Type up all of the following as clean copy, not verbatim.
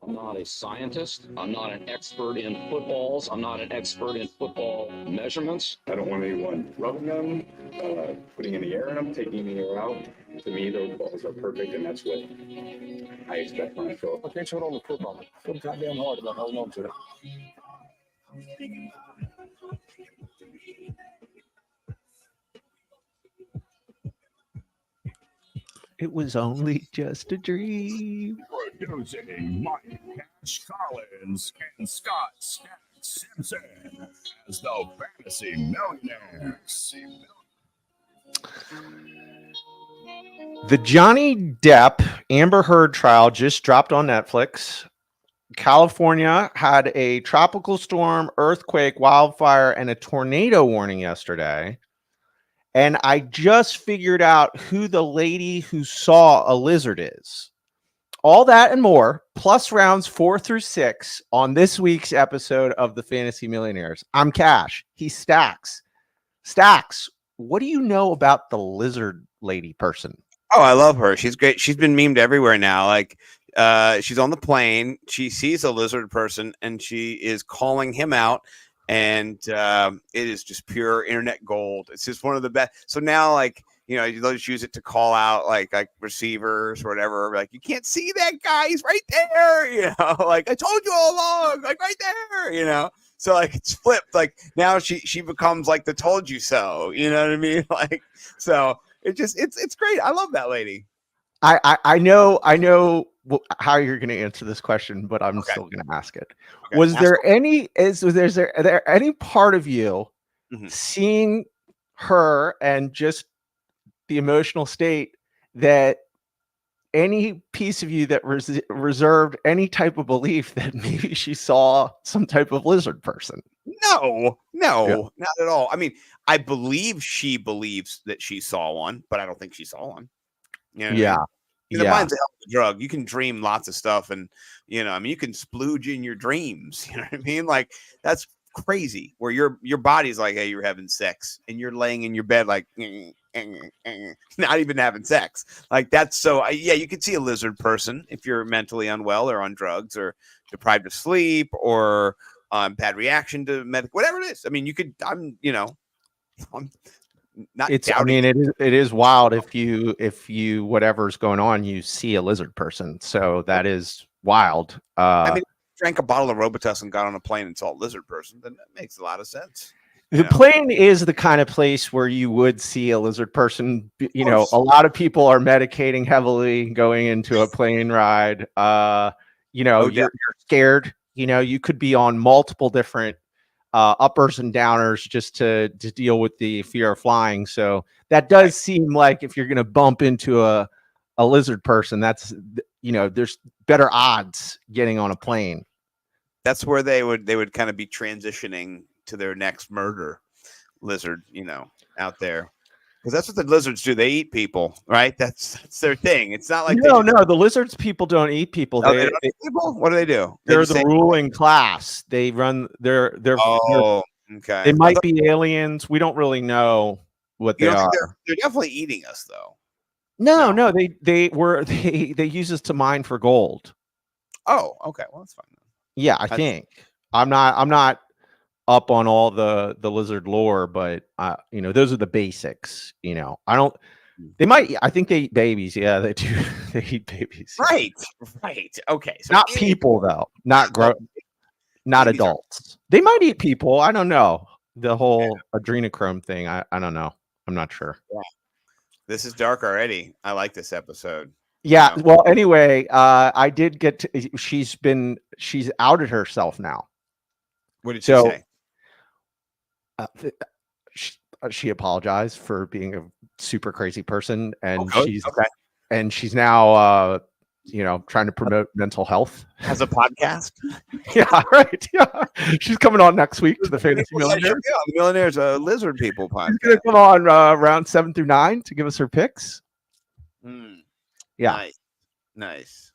I'm not a scientist. I'm not an expert in footballs. I'm not an expert in football measurements. I don't want anyone rubbing them, putting any air in them, taking the air out. To me, those balls are perfect, and that's what I expect when I throw. I can't throw it on the football. So goddamn hard about holding on to it. It was only just a dream. Producing Mike Cash Collins and Scott Stack Simpson as the Fantasy Millionaires. The Johnny Depp Amber Heard trial just dropped on Netflix. California had a tropical storm, earthquake, wildfire, and a tornado warning yesterday. And I just figured out who the lady who saw a lizard is. All that and more, plus rounds 4 through 6 on this week's episode of the Fantasy Millionaires. I'm Cash. He's Stacks. Stacks, what do you know about the lizard lady person? Oh, I love her. She's great. She's been memed everywhere now. Like, she's on the plane. She sees a lizard person and she is calling him out. And it is just pure internet gold. It's just one of the best. So now, like, you know, they'll just use it to call out like receivers or whatever. Like, you can't see that guy. He's right there. You know, like I told you all along, like right there, you know. So like it's flipped. Like now she becomes like the told you so. You know what I mean? Like, so it's great. I love that lady. I know how you're going to answer this question, but I'm still going to ask it. Okay, Was there any part of you seeing her and just the emotional state that any piece of you that reserved any type of belief that maybe she saw some type of lizard person? No, not at all. I mean, I believe she believes that she saw one, but I don't think she saw one. You know what I mean? The mind's a hell of a drug. You can dream lots of stuff, and you know, I mean, you can splooge in your dreams. You know what I mean? Like that's crazy. Where your body's like, hey, you're having sex, and you're laying in your bed like, not even having sex. Like that's so. Yeah, you could see a lizard person if you're mentally unwell or on drugs or deprived of sleep or bad reaction to medical, whatever it is. I mean, you could. I'm not. It's. I mean, it is wild if you whatever's going on, you see a lizard person. So that is wild. I mean, if you drank a bottle of Robitussin and got on a plane and saw a lizard person, then that makes a lot of sense. The plane is the kind of place where you would see a lizard person. You know, a lot of people are medicating heavily going into a plane ride. You know, you're scared. You know, you could be on multiple different uppers and downers just to deal with the fear of flying. So that does seem like if you're going to bump into a lizard person, that's, you know, there's better odds getting on a plane. That's where they would kind of be transitioning to their next murder lizard, you know, out there. Because that's what the lizards do. They eat people, right? That's their thing. It's not like no, the lizards people don't eat people. They don't eat people? What do they do? They're the ruling class. They run. They're okay. They might be aliens. We don't really know what they are. They're definitely eating us, though. No. They use us to mine for gold. Oh, okay. Well, that's fine. Yeah, I think I'm not up on all the lizard lore, but you know, those are the basics. You know, they might. I think they eat babies. Yeah, they do. They eat babies. Right. Okay. So not people though. Not adults. They might eat people. I don't know. The whole adrenochrome thing. I don't know. I'm not sure. Yeah. This is dark already. I like this episode. Yeah. You know? Well, anyway, I did get to, she's outed herself now. What did she say? She apologized for being a super crazy person, and okay. she's now you know, trying to promote mental health. Has a podcast. Yeah, right. Yeah, she's coming on next week to the Fantasy Millionaires. Yeah, the Millionaires, Lizard People podcast. She's gonna come on round 7 through 9 to give us her picks. Yeah, nice.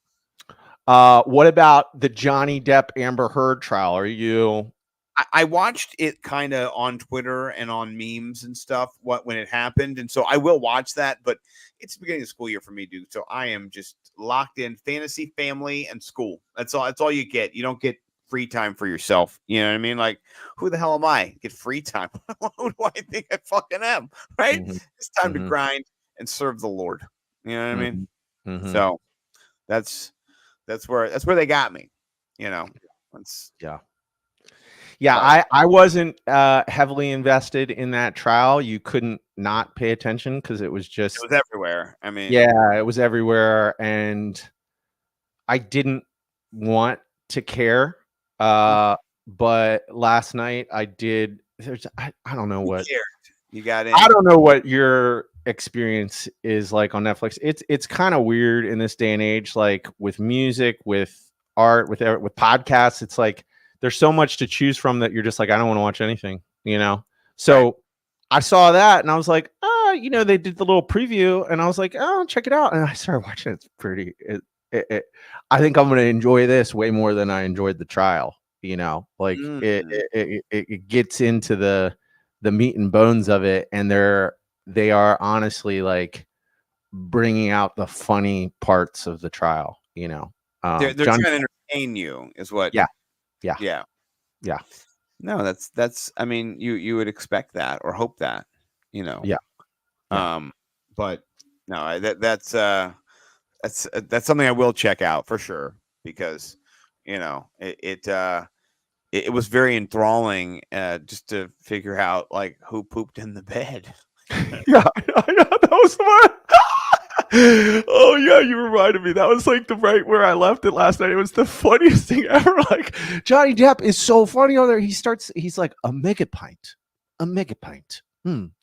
What about the Johnny Depp Amber Heard trial? Are you? I watched it kind of on Twitter and on memes and stuff when it happened, and so I will watch that. But it's the beginning of the school year for me, dude. So I am just locked in fantasy, family, and school. That's all you get. You don't get free time for yourself. You know what I mean? Like, who the hell am I? Get free time. Who do I think I fucking am? Right? Mhm. It's time to grind and serve the Lord. You know what I mean? Mhm. So that's where they got me. You know, I wasn't heavily invested in that trial. You couldn't not pay attention because it was everywhere. I mean, yeah, it was everywhere, and I didn't want to care. But last night I did. I don't know what you got in. I don't know what your experience is like on Netflix. It's kind of weird in this day and age, like with music, with art, with podcasts. It's like there's so much to choose from that you're just like, I don't want to watch anything, you know? So right. I saw that and I was like, they did the little preview and I was like, oh, check it out. And I started watching it. It's pretty, I think I'm going to enjoy this way more than I enjoyed the trial, you know, like it gets into the meat and bones of it. And they are honestly like bringing out the funny parts of the trial, you know. They're trying to entertain you is what. Yeah. No, that's. I mean, you would expect that or hope that, you know. Yeah. But no, that's something I will check out for sure because, you know, it was very enthralling just to figure out like who pooped in the bed. Yeah, I know that was the one. Oh yeah, you reminded me. That was like right where I left it last night. It was the funniest thing ever. Like Johnny Depp is so funny on there. He's like a mega pint.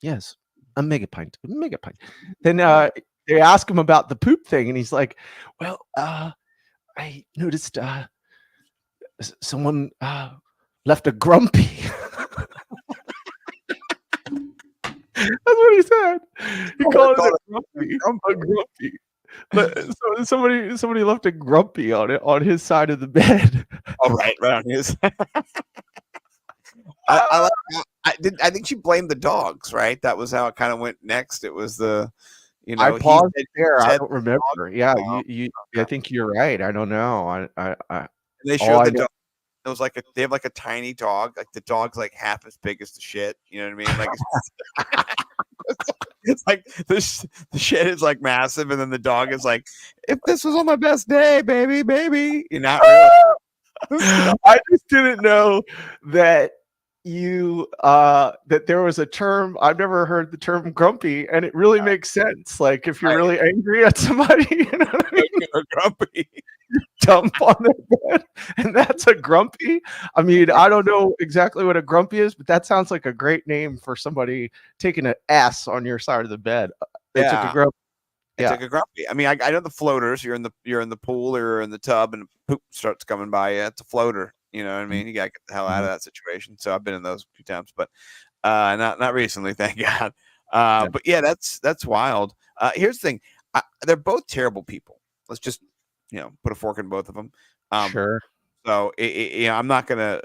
Yes, a mega pint. Then they ask him about the poop thing, and he's like, "Well, I noticed someone left a grumpy." That's what he said. He called it a grumpy. So somebody left a grumpy on his side of the bed. Oh, right on his. I think she blamed the dogs, right? That was how it kind of went next. It was the, you know, I paused it there. I don't remember. Yeah, you. I think you're right. I don't know. They showed the dog. It was like they have like a tiny dog. Like the dog's like half as big as the shit. You know what I mean? Like it's like the shit is like massive, and then the dog is like, "If this was on my best day, baby, you're not really." I just didn't know that that there was a term. I've never heard the term grumpy, and it really makes sense. Like if you're really angry at somebody, you know what I mean? You're grumpy. Dump on their bed, and that's a grumpy. I mean, I don't know exactly what a grumpy is, but that sounds like a great name for somebody taking an S on your side of the bed. They took a grumpy. It's like a grumpy. I mean, I know the floaters. You're in the pool or in the tub, and poop starts coming by you. It's a floater. You know what I mean? You gotta get the hell out of that situation. So I've been in those a few times, but not recently, thank God. But yeah, that's wild. Here's the thing: they're both terrible people. Let's just put a fork in both of them. Sure. So I'm not gonna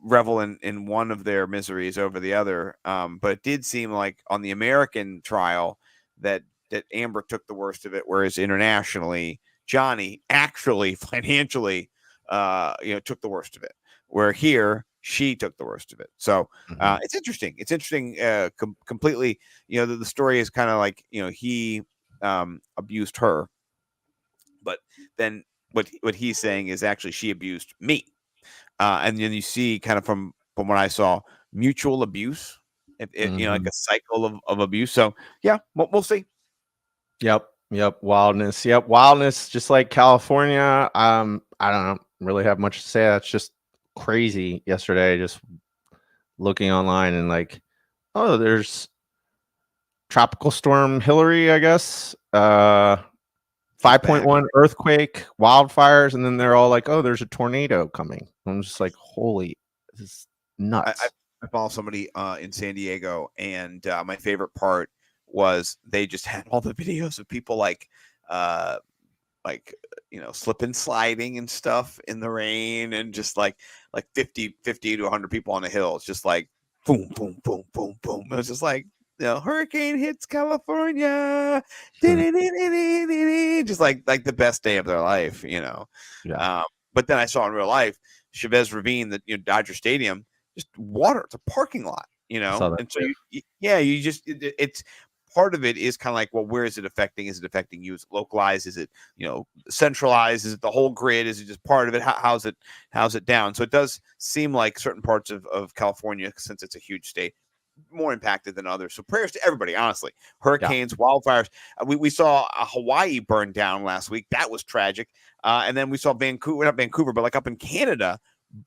revel in one of their miseries over the other. But it did seem like on the American trial that Amber took the worst of it, whereas internationally Johnny actually financially took the worst of it. Where here she took the worst of it. So it's interesting. It's interesting. Completely. The story is kind of like he abused her. But then what he's saying is actually she abused me. And then you see kind of from what I saw, mutual abuse, like a cycle of abuse. So yeah, we'll see. Yep. Wildness. Wildness, just like California. I don't really have much to say. That's just crazy yesterday. Just looking online and like, oh, there's Tropical Storm Hillary, I guess. 5.1 earthquake, wildfires, and then they're all like, "Oh, there's a tornado coming." I'm just like, "Holy, this is nuts!" I follow somebody in San Diego, and my favorite part was they just had all the videos of people like slip and sliding and stuff in the rain, and just like 50 to 100 people on a hill. It's just like boom, boom, boom, boom, boom. It was just like hurricane hits California, just like the best day of their life, Yeah. But then I saw in real life, Chavez Ravine, Dodger Stadium, just water. It's a parking lot, saw that and so too. you just it's part of it is kind of like, well, where is it affecting? Is it affecting you? Is it localized? Is it centralized? Is it the whole grid? Is it just part of it? How's it down? So it does seem like certain parts of California, since it's a huge state, more impacted than others. So prayers to everybody, honestly. Hurricanes, wildfires. We saw Hawaii burn down last week. That was tragic. And then we saw Vancouver, not Vancouver, but like up in Canada,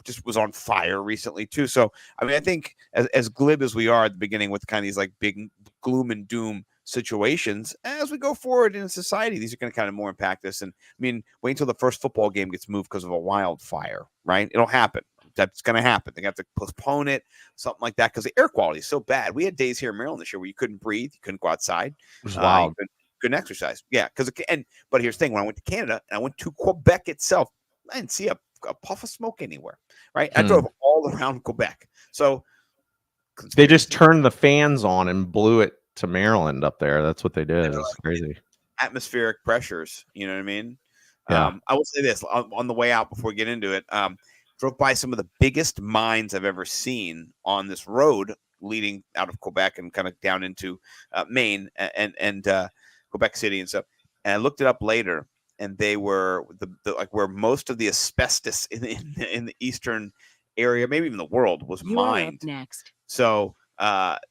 just was on fire recently too. So I mean, I think as glib as we are at the beginning with kind of these like big gloom and doom situations, as we go forward in society, these are going to kind of more impact us. And I mean, wait until the first football game gets moved because of a wildfire, right? It'll happen. That's going to happen. They have to postpone it, something like that, because the air quality is so bad. We had days here in Maryland this year where you couldn't breathe, you couldn't go outside, It was wild. couldn't exercise. Yeah, but here's the thing: when I went to Canada and I went to Quebec itself, I didn't see a puff of smoke anywhere. Right, I drove all around Quebec, so they just turned the fans on and blew it to Maryland up there. That's what they did. It's crazy. Atmospheric pressures. You know what I mean? Yeah. I will say this on the way out before we get into it. Drove by some of the biggest mines I've ever seen on this road leading out of Quebec and kind of down into Maine and Quebec City and stuff. And I looked it up later, and they were the like where most of the asbestos in the eastern area, maybe even the world, was mined. Next. So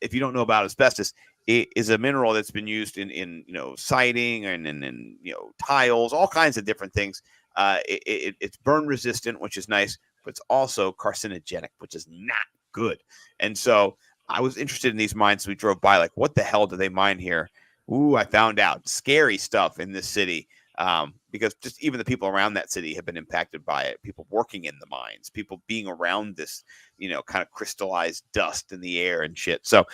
if you don't know about asbestos, it is a mineral that's been used in siding and in tiles, all kinds of different things. It's burn resistant, which is nice, but it's also carcinogenic, which is not good. And so I was interested in these mines. We drove by, like, what the hell do they mine here? Ooh, I found out scary stuff in this city, because just even the people around that city have been impacted by it. People working in the mines, people being around this, kind of crystallized dust in the air and shit. So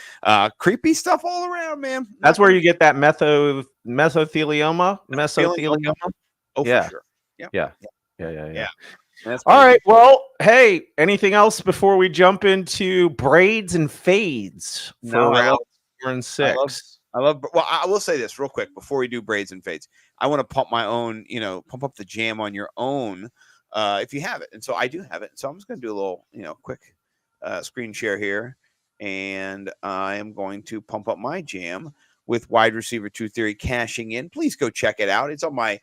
creepy stuff all around, man. That's where you get that mesothelioma. Oh, yeah. For sure. Yeah. That's all right. Well, hey, anything else before we jump into braids and fades for round 4 and 6? Well, I will say this real quick before we do braids and fades. I want to pump my own, pump up the jam on your own, if you have it. And so I do have it. So I'm just going to do a little, quick screen share here. And I am going to pump up my jam with wide receiver 2 theory cashing in. Please go check it out. It's on my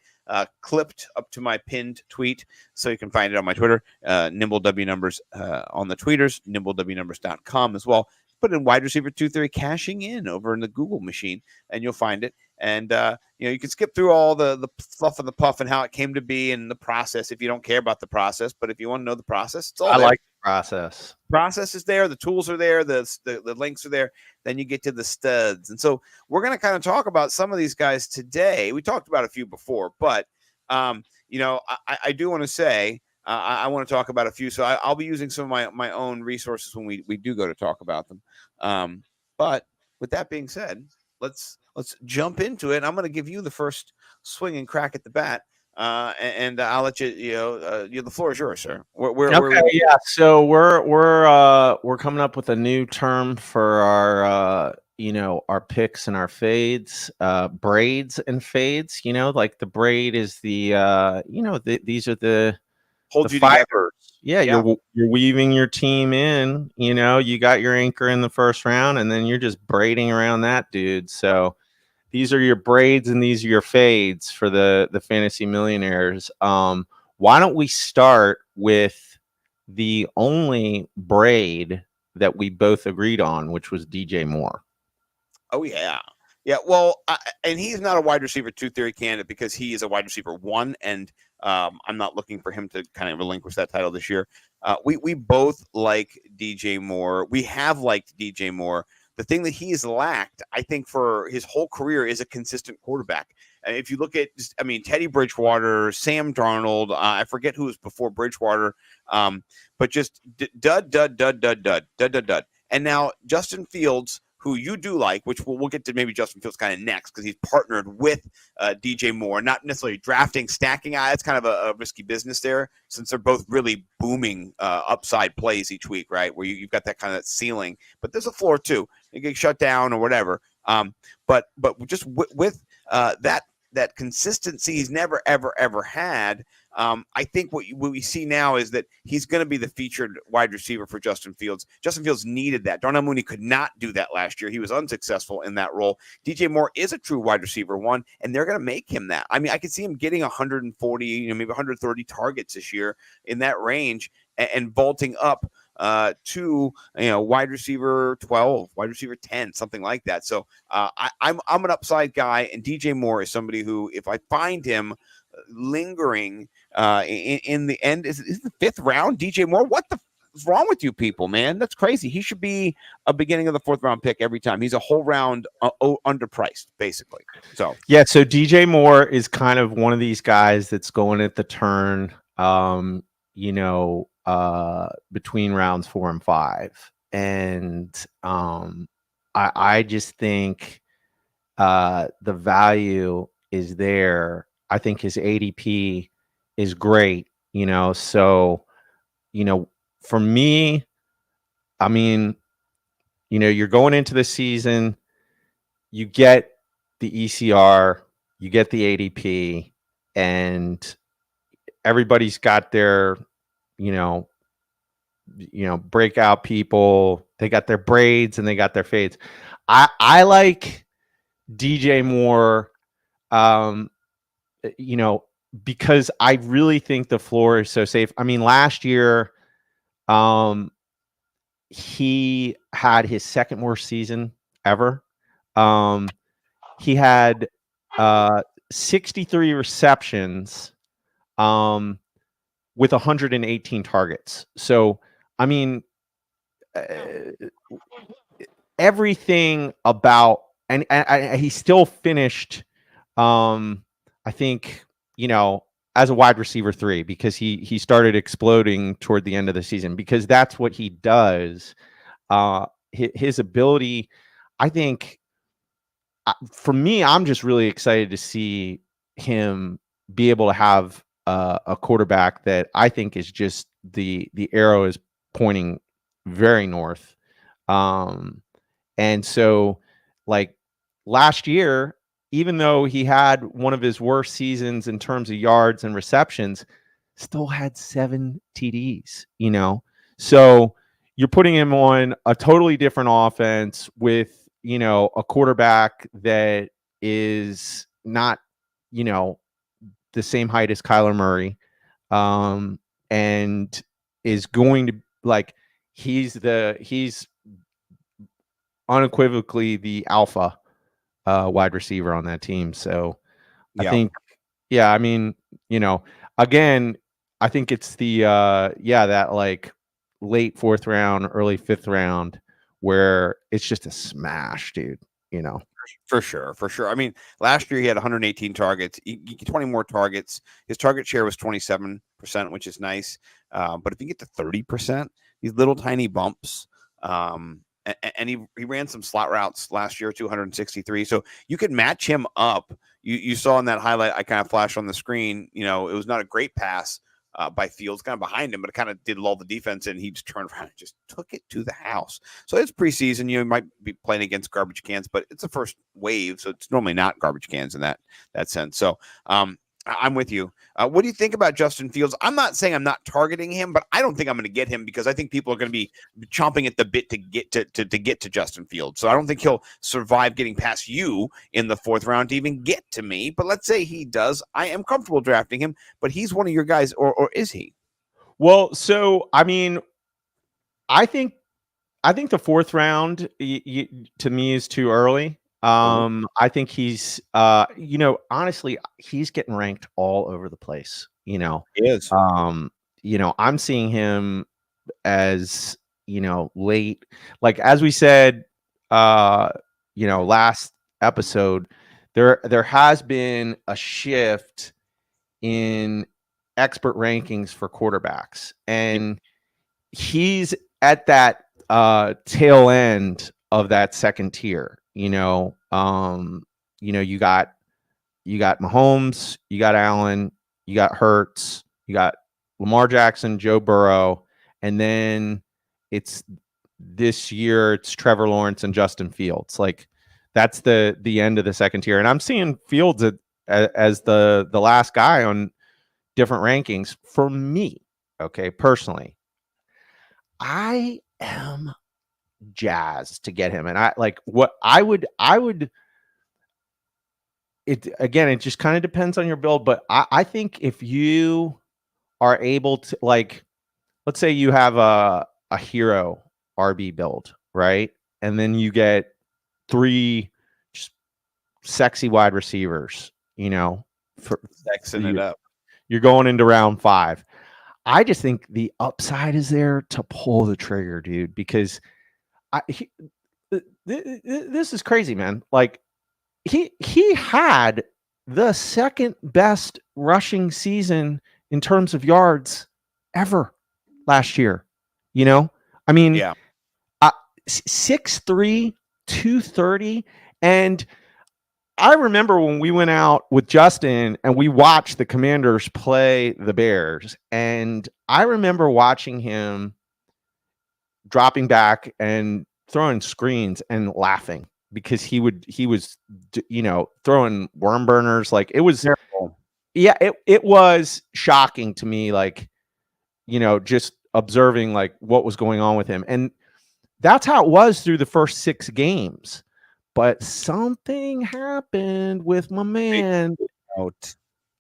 clipped up to my pinned tweet, so you can find it on my Twitter, Nimble W Numbers on the tweeters, nimblewnumbers.com as well. Put in wide receiver 2 theory cashing in over in the Google machine, and you'll find it. And you can skip through all the fluff and the puff and how it came to be and the process if you don't care about the process. But if you want to know the process, it's all there. Like the process. Process is there, the tools are there, the links are there. Then you get to the studs. And so we're going to kind of talk about some of these guys today. We talked about a few before, but I do want to say I want to talk about a few. So I'll be using some of my own resources when we do go to talk about them. But with that being said, let's jump into it. I'm going to give you the first swing and crack at the bat. And I'll let you, the floor is yours, sir. Yeah. So we're coming up with a new term for our picks and our fades, braids and fades. Like the braid is the, these are the fibers. Yeah, you're weaving your team in. You got your anchor in the first round, and then you're just braiding around that dude. So these are your braids and these are your fades for the Fantasy Millionaires. Why don't we start with the only braid that we both agreed on, which was DJ Moore? Oh, yeah. Yeah, well, and he's not a wide receiver 2 theory candidate because he is a wide receiver 1, and I'm not looking for him to kind of relinquish that title this year. We both like DJ Moore. We have liked DJ Moore. The thing that he's lacked, I think, for his whole career is a consistent quarterback. And if you look at, Teddy Bridgewater, Sam Darnold, I forget who was before Bridgewater, but just dud. And now Justin Fields, who you do like, which we'll get to maybe Justin Fields kind of next because he's partnered with DJ Moore, not necessarily drafting, stacking. It's kind of a risky business there since they're both really booming upside plays each week, right? Where you've got that kind of ceiling, but there's a floor too. You get shut down or whatever. But just with that consistency he's never, ever had. I think what we see now is that he's going to be the featured wide receiver for Justin Fields. Justin Fields needed that. Darnell Mooney could not do that last year. He was unsuccessful in that role. DJ Moore is a true wide receiver one, and they're going to make him that. I mean, I could see him getting 140, maybe 130 targets this year in that range and vaulting up to wide receiver 12, wide receiver 10, something like that. So I'm an upside guy, and DJ Moore is somebody who, if I find him lingering in the end, is the 5th round, DJ Moore, what the is wrong with you people, man? That's crazy. He should be a beginning of the 4th round pick every time. He's a whole round underpriced, basically. So yeah, so DJ Moore is kind of one of these guys that's going at the turn, between rounds 4 and 5. And I just think the value is there. I think his ADP is great, so, for me, I mean, you're going into the season, you get the ECR, you get the ADP, and everybody's got their, breakout people. They got their braids and they got their fades. I like DJ Moore, because I really think the floor is so safe. I mean, last year, he had his 2nd worst season ever. He had 63 receptions with 118 targets. So, I mean, everything about and he still finished, I think, as a wide receiver 3 because he started exploding toward the end of the season because that's what he does. His ability, I think, for me, I'm just really excited to see him be able to have a quarterback that I think is just the arrow is pointing very north. And so, like last year, even though he had one of his worst seasons in terms of yards and receptions, still had 7 TDs, So you're putting him on a totally different offense with, a quarterback that is not, the same height as Kyler Murray, and is going to he's unequivocally the alpha wide receiver on that team. So I think, I mean, again, I think it's the that like late 4th round, early 5th round where it's just a smash, dude. For sure. I mean, last year he had 118 targets, 20 more targets. His target share was 27%, which is nice. But if you get to 30%, these little tiny bumps, and he ran some slot routes last year, 263. So you could match him up. You saw in that highlight I kind of flashed on the screen, it was not a great pass by Fields, kind of behind him, but it kind of did lull the defense, and he just turned around and just took it to the house. So it's preseason. You might be playing against garbage cans, but it's the first wave, so it's normally not garbage cans in that sense. So I'm with you. What do you think about Justin Fields? I'm not saying I'm not targeting him, but I don't think I'm going to get him because I think people are going to be chomping at the bit to get to Justin Fields. So I don't think he'll survive getting past you in the 4th round to even get to me. But let's say he does. I am comfortable drafting him, but he's one of your guys, or is he? Well, so I mean, I think the 4th round to me is too early. I think he's, honestly, he's getting ranked all over the place. He is. I'm seeing him as, late, like as we said, last episode, there has been a shift in expert rankings for quarterbacks, and he's at that tail end of that second tier. You got Mahomes, you got Allen, you got Hurts, you got Lamar Jackson, Joe Burrow, and then this year it's Trevor Lawrence and Justin Fields. Like that's the end of the second tier. And I'm seeing Fields as the last guy on different rankings. For me, okay, personally, I am jazzed to get him. And it just kind of depends on your build, but I think if you are able to, like, let's say you have a hero RB build, right? And then you get 3 just sexy wide receivers, for Sexing it up. You're going into round 5. I just think the upside is there to pull the trigger, dude, because this is crazy, man. Like he had the second best rushing season in terms of yards ever last year. I mean, yeah, 6'3", 230, and I remember when we went out with Justin and we watched the Commanders play the Bears, and I remember watching him dropping back and throwing screens and laughing because he was throwing worm burners. Like it was terrible. Yeah, it was shocking to me, like, just observing like what was going on with him. And that's how it was through the first 6 games. But something happened with my man.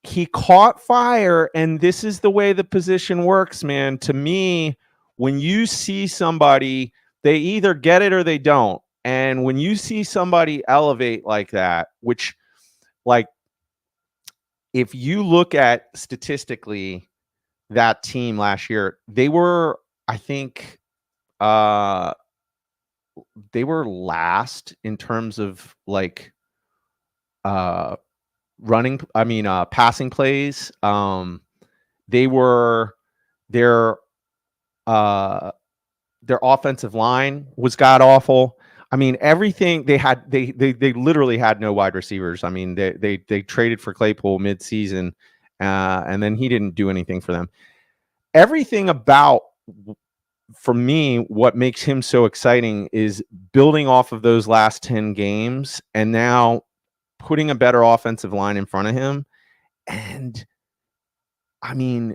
He caught fire, and this is the way the position works, man. To me, when you see somebody, they either get it or they don't. And when you see somebody elevate like that, which, like, if you look at statistically that team last year, they were, I think, they were last in terms of like passing plays. Their offensive line was god awful. I mean, everything they had, they literally had no wide receivers. I mean, they traded for Claypool mid-season, and then he didn't do anything for them. Everything about, for me, what makes him so exciting is building off of those last 10 games and now putting a better offensive line in front of him. And I mean,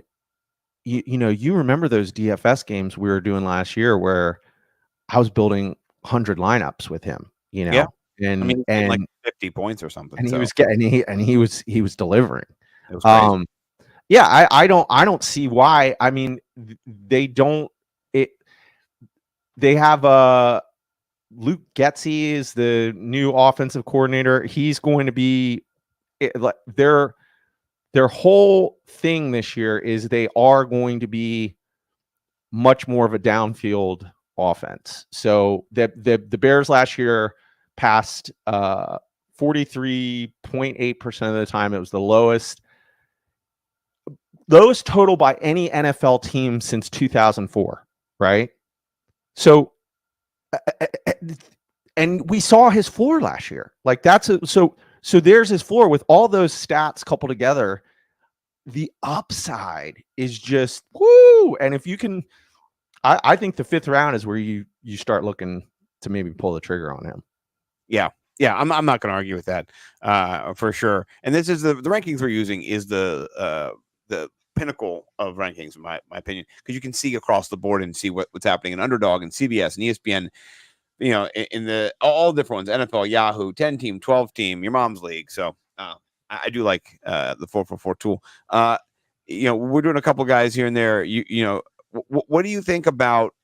you remember those DFS games we were doing last year where I was building 100 lineups with him, Yeah. and I mean, and like 50 points or something. And so. he was getting, he was delivering. It was crazy. Yeah, I don't see why. I mean, they don't. They have Luke Getsy is the new offensive coordinator. He's going to be their whole thing this year is they are going to be much more of a downfield offense. So the Bears last year passed 43.8% of the time. It was the lowest total by any NFL team since 2004, right? So, and we saw his floor last year. Like so there's his floor with all those stats coupled together. The upside is just woo. And if you can, I think the 5th round is where you start looking to maybe pull the trigger on him. Yeah. I'm not going to argue with that for sure. And this is the rankings we're using is the pinnacle of rankings, in my opinion, because you can see across the board and see what's happening in Underdog and CBS and ESPN, in the all different ones, NFL, Yahoo, 10 team, 12 team, your mom's league. So I do like the 444 tool. We're doing a couple guys here and there. What do you think about?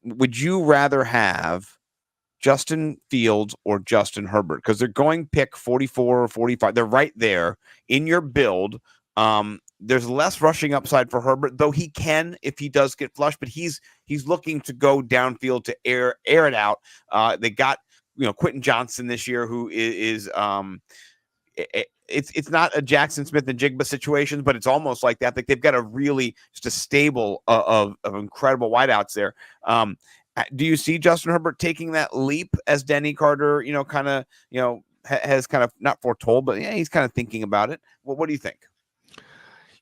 Would you rather have Justin Fields or Justin Herbert? Because they're going pick 44 or 45. They're right there in your build. There's less rushing upside for Herbert, though he can if he does get flushed, but he's looking to go downfield to air it out. They got Quentin Johnson this year, who is it's not a Jackson Smith and Jigba situation, but it's almost like that. Like they've got a really just a stable of incredible wideouts there. Do you see Justin Herbert taking that leap as Denny Carter, kind of, has kind of not foretold, but yeah, he's kind of thinking about it. Well, what do you think?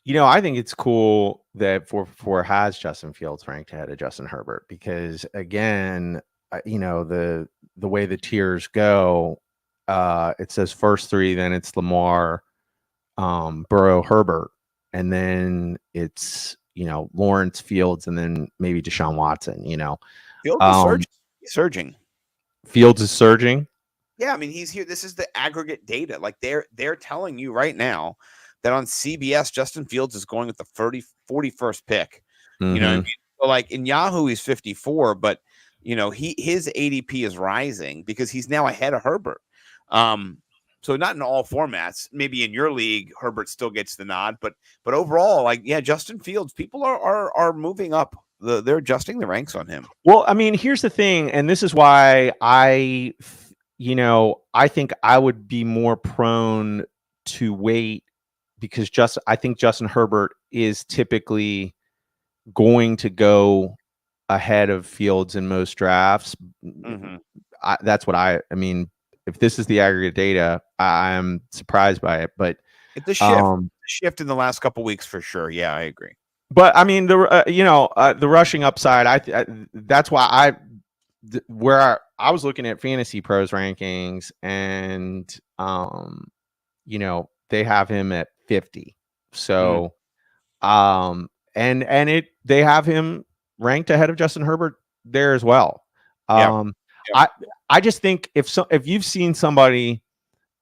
I think it's cool that 444 has Justin Fields ranked ahead of Justin Herbert because, again, the way the tiers go, it says first three, then it's Lamar, Burrow, Herbert, and then it's Lawrence, Fields, and then maybe Deshaun Watson. Fields is surging. Fields is surging. Yeah, I mean, he's here. This is the aggregate data. Like they're telling you right now that on CBS, Justin Fields is going with the 41st pick. Mm-hmm. You know what I mean? So like in Yahoo, he's 54, but his ADP is rising because he's now ahead of Herbert. So not in all formats. Maybe in your league, Herbert still gets the nod, but overall, like, yeah, Justin Fields, people are moving up. They're adjusting the ranks on him. Well, I mean, here's the thing, and this is why I think I would be more prone to wait because I think Justin Herbert is typically going to go ahead of Fields in most drafts. Mm-hmm. That's what I mean. If this is the aggregate data, I'm surprised by it, but it's a shift in the last couple weeks for sure. Yeah, I agree. But I mean, the rushing upside, that's why where I was looking at Fantasy Pros rankings, and they have him at 50. So, and they have him ranked ahead of Justin Herbert there as well. Yeah. I just think if you've seen somebody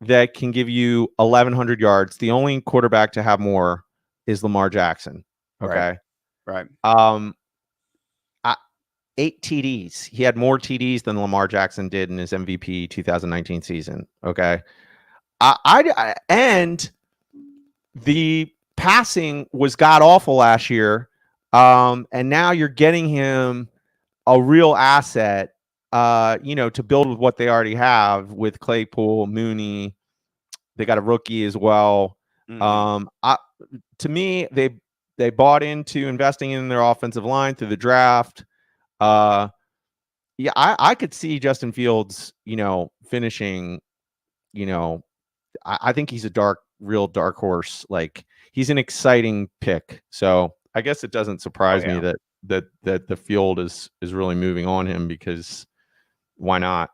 that can give you 1,100 yards, the only quarterback to have more is Lamar Jackson. Okay. Right. 8 TDs. He had more TDs than Lamar Jackson did in his MVP 2019 season. Okay. And the passing was god awful last year. And now you're getting him a real asset, to build with what they already have with Claypool, Mooney. They got a rookie as well. Mm-hmm. To me, they bought into investing in their offensive line through the draft. I could see Justin Fields, finishing, I think he's a real dark horse. Like, he's an exciting pick. So I guess it doesn't surprise me that the field is really moving on him, because why not?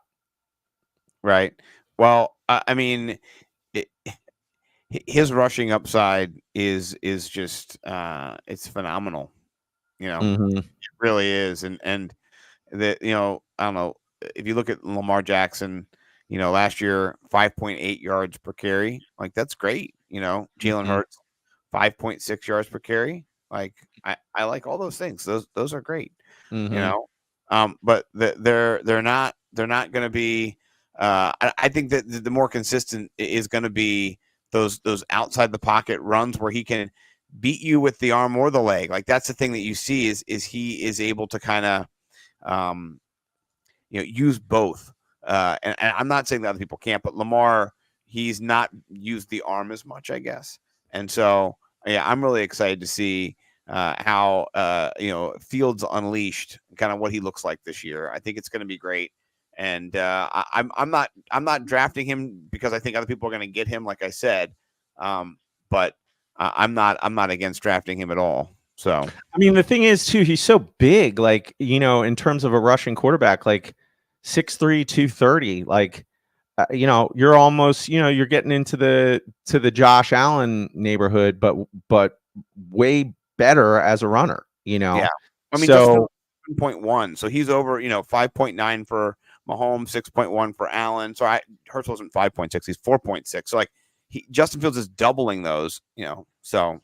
Right. Well, I mean, his rushing upside is just it's phenomenal. It really is. And that, I don't know, if you look at Lamar Jackson, last year 5.8 yards per carry, like that's great. Jalen Hurts 5.6 yards per carry. Like I like all those things. Those are great. But they're not going to be. I think that the more consistent is going to be those outside the pocket runs where he can beat you with the arm or the leg. Like, that's the thing that you see is he is able to kind of use both. And I'm not saying that other people can't, but Lamar, he's not used the arm as much, I guess. And so, yeah, I'm really excited to see how Fields unleashed, kind of what he looks like this year. I think it's going to be great. And I'm not drafting him because I think other people are going to get him, like I said. But I'm not against drafting him at all. So, I mean, the thing is too, he's so big, like, in terms of a rushing quarterback, like 6'3", 230, like, you're almost, you're getting into the Josh Allen neighborhood, but way better as a runner, Yeah. I mean, so 7.1. So he's over, 5.9 for Mahomes, 6.1 for Allen. So Hurts wasn't 5.6, he's 4.6. So like Justin Fields is doubling those, so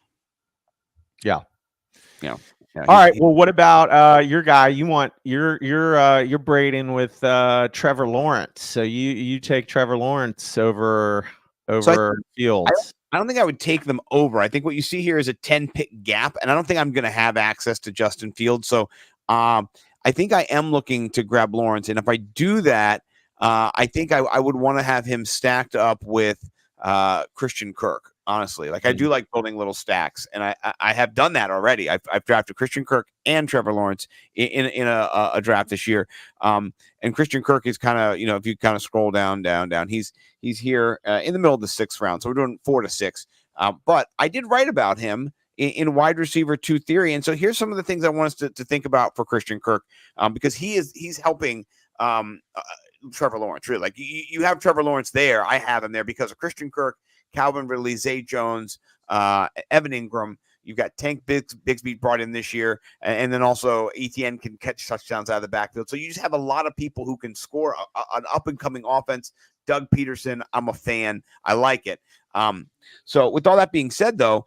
yeah. All right. Well, what about your guy? You want you're braiding with Trevor Lawrence. So you take Trevor Lawrence over Fields. I don't think I would take them over. I think what you see here is a 10-pick gap, and I don't think I'm going to have access to Justin Fields. So I think I am looking to grab Lawrence, and if I do that, I think I would want to have him stacked up with Christian Kirk. honestly. Like I do like building little stacks, and I have done that already. I've drafted Christian Kirk and Trevor Lawrence in a draft this year. And Christian Kirk is kind of, if you kind of scroll down, he's here in the middle of the 6th round. So we're doing 4 to 6. But I did write about him in wide receiver 2 theory. And so here's some of the things I want us to think about for Christian Kirk, because he's helping Trevor Lawrence, really. Like you have Trevor Lawrence there. I have him there because of Christian Kirk, Calvin Ridley, Zay Jones, Evan Ingram. You've got Tank Bigsby brought in this year, and then also ETN can catch touchdowns out of the backfield. So you just have a lot of people who can score an up-and-coming offense. Doug Peterson, I'm a fan. I like it. So with all that being said, though,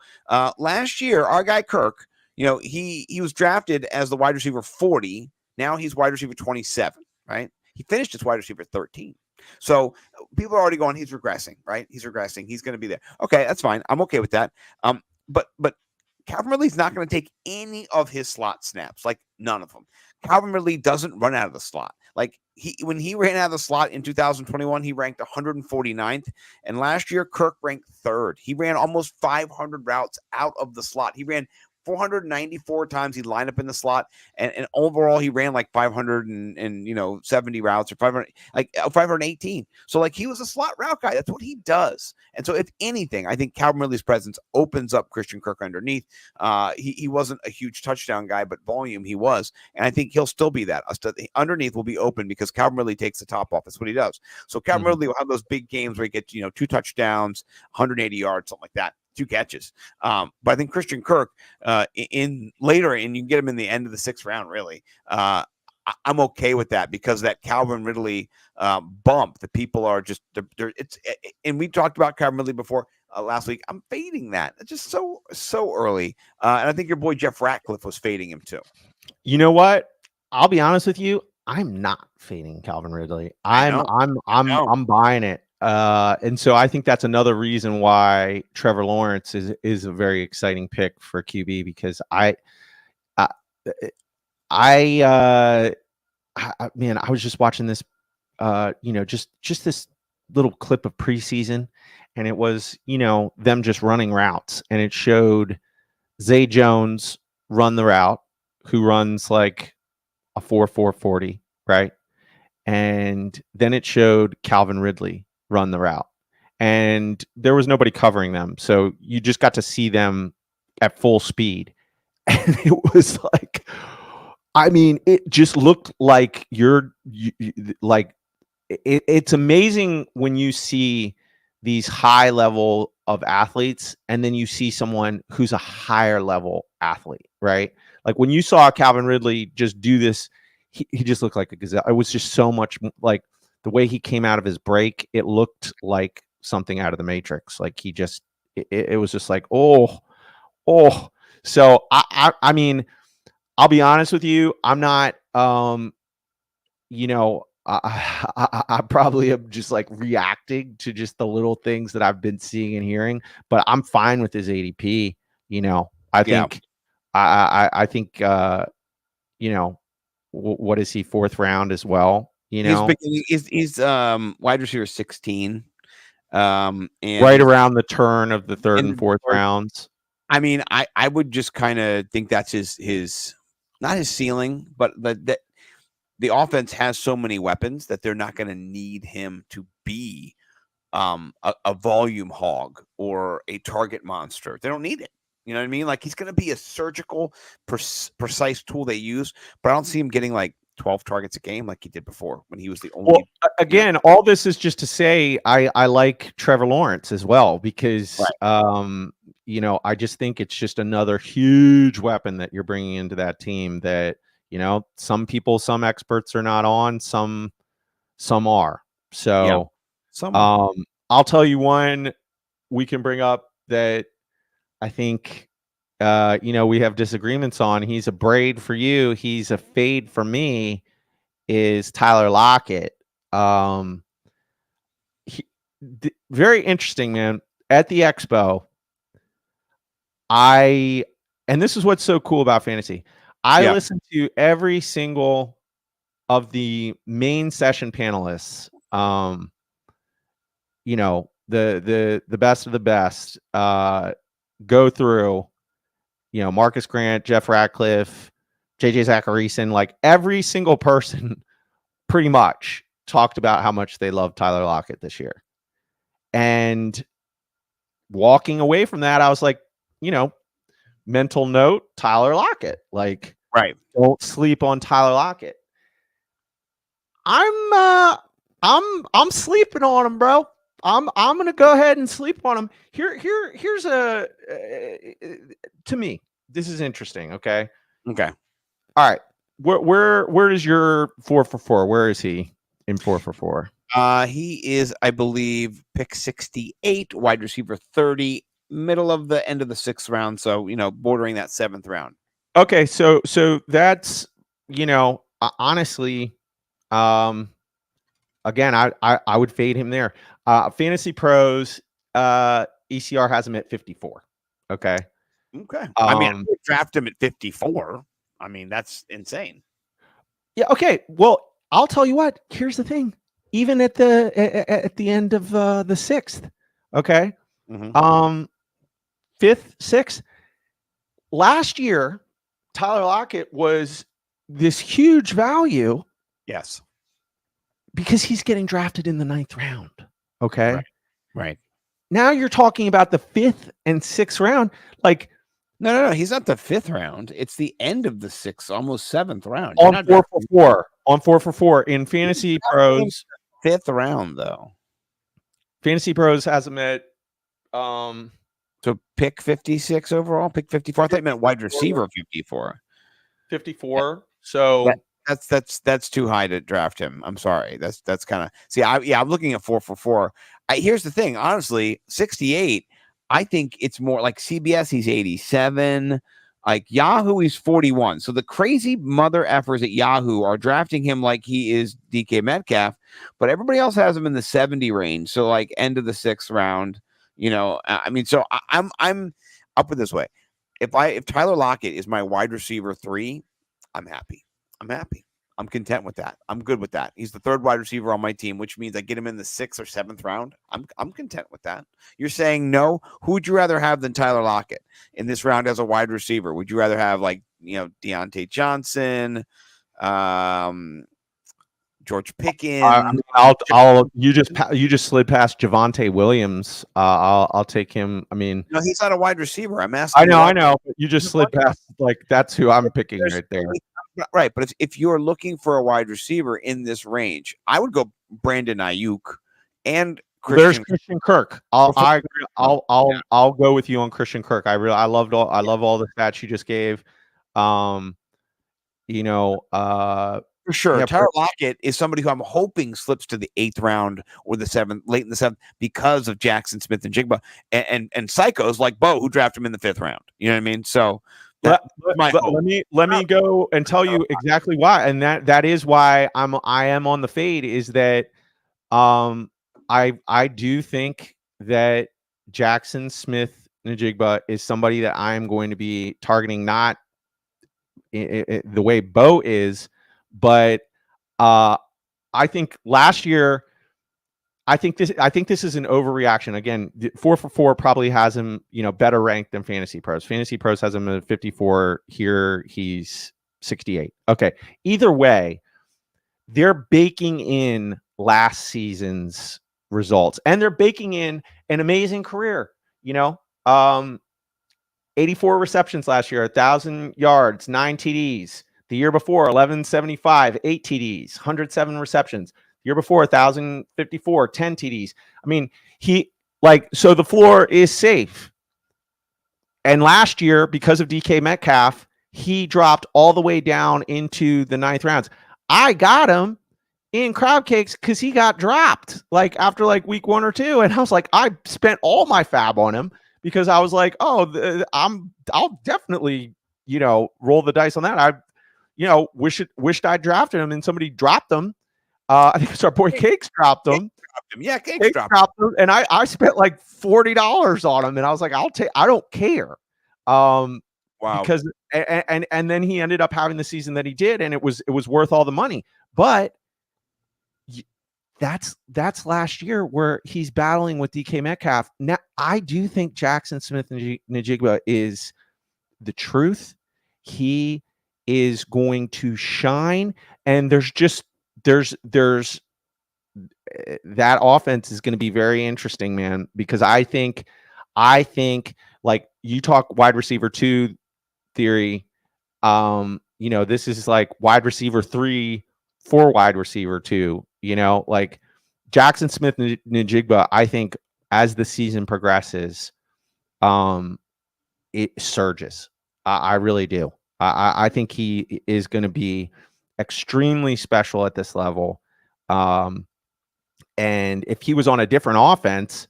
last year, our guy Kirk, he was drafted as the wide receiver 40. Now he's wide receiver 27, right? He finished as wide receiver 13. So people are already going, he's regressing, right? He's regressing. He's going to be there. Okay, that's fine. I'm okay with that. But Calvin Ridley's not going to take any of his slot snaps, like none of them. Calvin Ridley doesn't run out of the slot. Like when he ran out of the slot in 2021, he ranked 149th. And last year, Kirk ranked 3rd. He ran almost 500 routes out of the slot. He ran 494 times he lined up in the slot, and overall he ran like 570 routes, or 518. So like he was a slot route guy. That's what he does. And so if anything, I think Calvin Ridley's presence opens up Christian Kirk underneath. He wasn't a huge touchdown guy, but volume he was, and I think he'll still be that. Underneath will be open because Calvin Ridley takes the top off. That's what he does. So Calvin Ridley will have those big games where he gets 2 touchdowns, 180 yards, something like that. 2 catches. But I think Christian Kirk in later, and you can get him in the end of the 6th round, really. I'm okay with that because that Calvin Ridley bump, the people are just, and we talked about Calvin Ridley before last week. I'm fading that. It's just so early. And I think your boy Jeff Ratcliffe was fading him too. You know what? I'll be honest with you. I'm not fading Calvin Ridley. I'm buying it. And so I think that's another reason why Trevor Lawrence is a very exciting pick for QB, because I was just watching this, just this little clip of preseason, and it was, them just running routes, and it showed Zay Jones run the route, who runs like a 4.40, right? And then it showed Calvin Ridley run the route, and there was nobody covering them, so you just got to see them at full speed, and it was like, it just looked like it's amazing when you see these high level of athletes, and then you see someone who's a higher level athlete, right? Like when you saw Calvin Ridley just do this, he just looked like a gazelle. It was just so much like the way he came out of his break, it looked like something out of the Matrix. Like he just, it was just like, oh. So I I'll be honest with you. I'm not, I probably am just like reacting to just the little things that I've been seeing and hearing, but I'm fine with his ADP. I think, I think, what is he, 4th round as well? He's wide receiver 16, and right around the turn of the 3rd and 4th rounds. I would just kind of think that's his not his ceiling, but the offense has so many weapons that they're not going to need him to be a volume hog or a target monster. They don't need it. You know what I mean? Like he's going to be a surgical, precise tool they use, but I don't see him getting like 12 targets a game like he did before when he was the only. Well, again, all this is just to say I like Trevor Lawrence as well, because I just think it's just another huge weapon that you're bringing into that team that, some experts are not on, some are. So I'll tell you one we can bring up that I think we have disagreements on. He's a braid for you, he's a fade for me, is Tyler Lockett. Very interesting, man. At the Expo, and this is what's so cool about fantasy. I listened to every single of the main session panelists, that the best of the best go through, Marcus Grant, Jeff Ratcliffe, JJ Zacharyson, like every single person pretty much talked about how much they love Tyler Lockett this year. And walking away from that, I was like, mental note, Tyler Lockett. Like, right. Don't sleep on Tyler Lockett. I'm sleeping on him, bro. I'm gonna go ahead and sleep on him. Here's a to me, this is interesting. Okay. Okay. All right. Where is your 4 for 4? Where is he in 4 for 4? He is, I believe, pick 68, wide receiver 30, middle of the end of the 6th round. So, bordering that 7th round. Okay. So that's, honestly, again, I would fade him there. Fantasy Pros, ECR has him at 54. Okay. Okay. I would draft him at 54. I mean, that's insane. Yeah. Okay. Well, I'll tell you what. Here's the thing. Even at the end of the 6th, okay, 5th, 6th. Last year, Tyler Lockett was this huge value. Yes. Because he's getting drafted in the 9th round. Okay. Right. Now you're talking about the 5th and 6th round. Like, no. He's not the 5th round. It's the end of the 6th, almost 7th round. On 4 for 4. On 4 for 4 in Fantasy Pros. 5th round, though. Fantasy Pros has him at so pick 56 overall, pick 54. I thought you meant wide receiver 54. 54. So that's too high to draft him. I'm sorry. That's kind of I'm looking at 4 for 4. Here's the thing, honestly, 68. I think it's more like CBS. He's 87. Like Yahoo, he's 41. So the crazy mother effers at Yahoo are drafting him like he is DK Metcalf, but everybody else has him in the 70 range. So like end of the 6th round. So I'll put it this way: if Tyler Lockett is my wide receiver 3, I'm happy. I'm content with that. I'm good with that. He's the 3rd wide receiver on my team, which means I get him in the 6th or 7th round. I'm content with that. You're saying no? Who would you rather have than Tyler Lockett in this round as a wide receiver? Would you rather have Deontay Johnson, George Pickens? You just slid past Javonte Williams. I'll take him. I mean, no, he's not a wide receiver. I'm asking. I know. But you just slid past. Like that's who I'm picking right there. Right, but if you're looking for a wide receiver in this range, I would go Brandon Ayuk and There's Christian Kirk. I'll go with you on Christian Kirk. I love all the stats you just gave. For sure. Yeah, Tyler Lockett is somebody who I'm hoping slips to the 8th round or the 7th, late in the 7th, because of Jackson Smith and Jigba and psychos like Bo who draft him in the 5th round. You know what I mean? So let me go and tell you exactly why, and that is why I am on the fade. Is that I do think that Jackson Smith Njigba is somebody that I am going to be targeting, not the way Bo is, but I think last year. I think this is an overreaction. Again, 4 for 4 probably has him, better ranked than Fantasy Pros. Fantasy Pros has him at 54. Here he's 68. Okay. Either way, they're baking in last season's results, and they're baking in an amazing career. 84 receptions last year, 1,000 yards, 9 TDs. The year before, 1,175, 8 TDs, 107 receptions. Year before, 1,054, 10 TDs. I mean, so the floor is safe. And last year, because of DK Metcalf, he dropped all the way down into the 9th rounds. I got him in crab cakes because he got dropped after week 1 or 2. And I was like, I spent all my fab on him because I was like, I'll definitely, roll the dice on that. I, wished I drafted him and somebody dropped him. I think it's our boy Cakes dropped him. Yeah, Cakes dropped him. And I spent like $40 on him. And I was like, I don't care. Wow. Because and then he ended up having the season that he did, and it was worth all the money. But that's last year where he's battling with DK Metcalf. Now, I do think Jackson Smith-Njigba is the truth. He is going to shine, and there's that offense is going to be very interesting, man, because I think like you talk wide receiver 2 theory, this is like wide receiver 3 for wide receiver 2, like Jackson Smith-Njigba, I think as the season progresses, it surges. I really do. I think he is going to be extremely special at this level. And if he was on a different offense,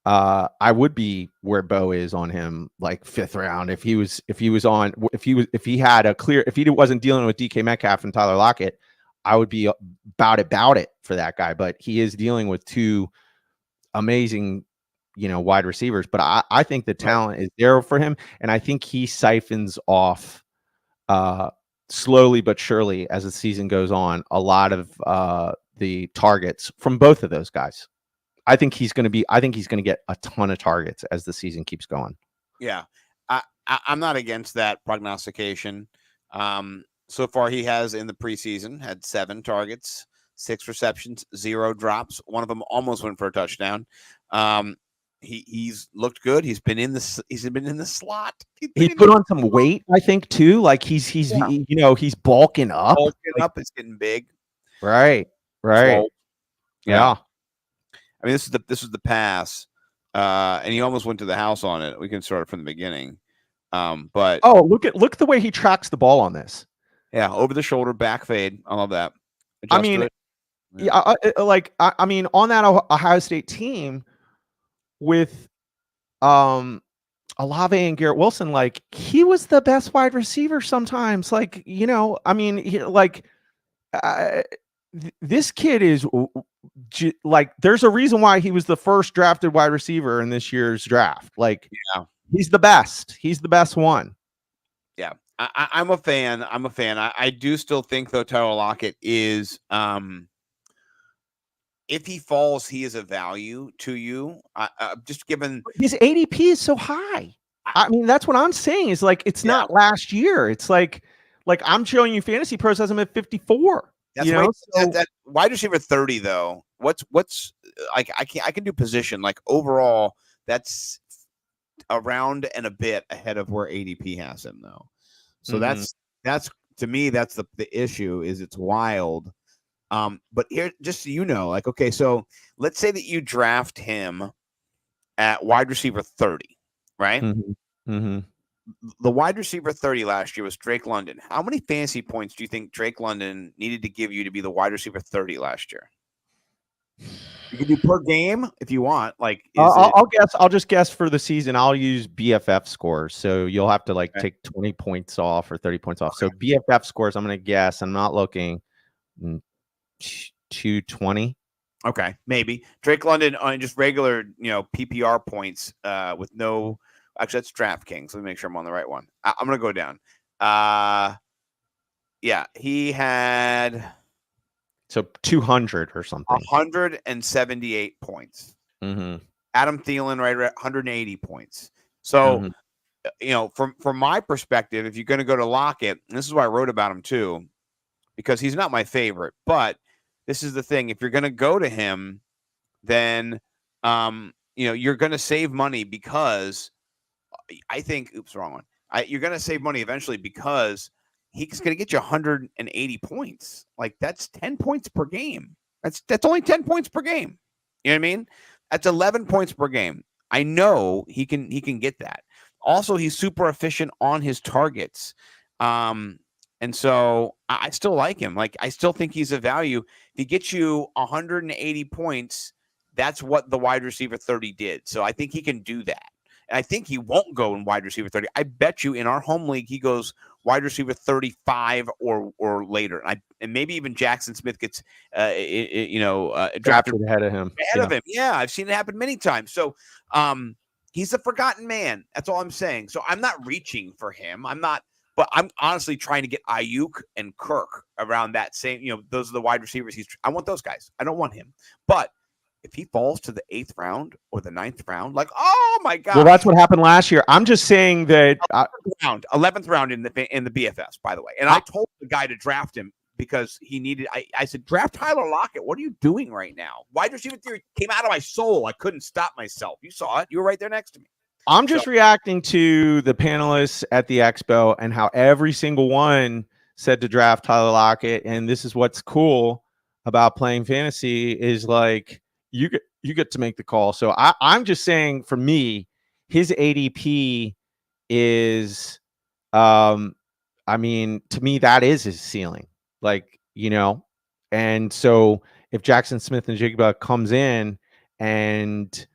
I would be where Bo is on him, like 5th round. If he wasn't dealing with DK Metcalf and Tyler Lockett, I would be about it for that guy. But he is dealing with 2 amazing, wide receivers. But I think the talent is there for him, and I think he siphons off slowly but surely as the season goes on a lot of the targets from both of those guys. I think he's going to get a ton of targets as the season keeps going. Yeah. I'm not against that prognostication. So far he has in the preseason had 7 targets, 6 receptions, 0 drops. One of them almost went for a touchdown. He's looked good. He's been in the slot. He put on some weight, I think, too. Like he's bulking up. It's getting big. Right. Yeah. I mean, this is the pass, and he almost went to the house on it. We can start from the beginning, but look at the way he tracks the ball on this. Yeah, over the shoulder, back fade. I love that. On that Ohio State team with Olave and Garrett Wilson, like he was the best wide receiver sometimes. Like this kid is. Like there's a reason why he was the first drafted wide receiver in this year's draft. Like, he's the best. He's the best one. Yeah, I'm a fan. I do still think though Tyler Lockett is, if he falls, he is a value to you. Just given his ADP is so high. I mean, that's what I'm saying. Is like it's not last year. It's like I'm showing you Fantasy Pros has him at 54. That's that wide receiver 30 though. What's I can do position like overall. That's around and a bit ahead of where ADP has him though. So that's to me that's the issue is it's wild. But here, just so you know, like okay, so let's say that you draft him at wide receiver 30, right? The wide receiver 30 last year was Drake London. How many fantasy points do you think Drake London needed to give you to be the wide receiver 30 last year? You can do per game if you want. Like, I'll just guess for the season. I'll use BFF scores. So you'll have to take 20 points off or 30 points off. Okay. So BFF scores, I'm going to guess. I'm not looking. 220. Okay, maybe Drake London on just regular, PPR points with no. Actually, that's DraftKings. Let me make sure I'm on the right one. I'm going to go down. Yeah, he had 200 or something. 178 points. Adam Thielen right at 180 points. So, from my perspective, if you're going to go to Lockett, and this is why I wrote about him too, because he's not my favorite. But this is the thing: if you're going to go to him, then you're going to save money because. I think, wrong one. You're going to save money eventually because he's going to get you 180 points. Like that's 10 points per game. That's only 10 points per game. You know what I mean? That's 11 points per game. I know he can get that. Also, he's super efficient on his targets. And so I still like him. Like I still think he's a value. If he gets you 180 points, that's what the wide receiver 30 did. So I think he can do that. And I think he won't go in wide receiver 30. I bet you in our home league, he goes wide receiver 35 or later. And maybe even Jackson Smith gets, drafted ahead of him. Yeah, I've seen it happen many times. So he's a forgotten man. That's all I'm saying. So I'm not reaching for him. I'm not But I'm honestly trying to get Ayuk and Kirk around that same, those are the wide receivers. I want those guys. I don't want him. But if he falls to the 8th round or the 9th round, like, oh my God. Well, that's what happened last year. I'm just saying that 11th round in the BFS, by the way. And I told the guy to draft him because he needed. I said, draft Tyler Lockett. What are you doing right now? Wide receiver theory came out of my soul. I couldn't stop myself. You saw it. You were right there next to me. I'm just reacting to the panelists at the expo and how every single one said to draft Tyler Lockett. And this is what's cool about playing fantasy is like you get to make the call. So I'm just saying, for me, his ADP is, I mean, to me, that is his ceiling. Like, and so if Jackson Smith-Njigba comes in and,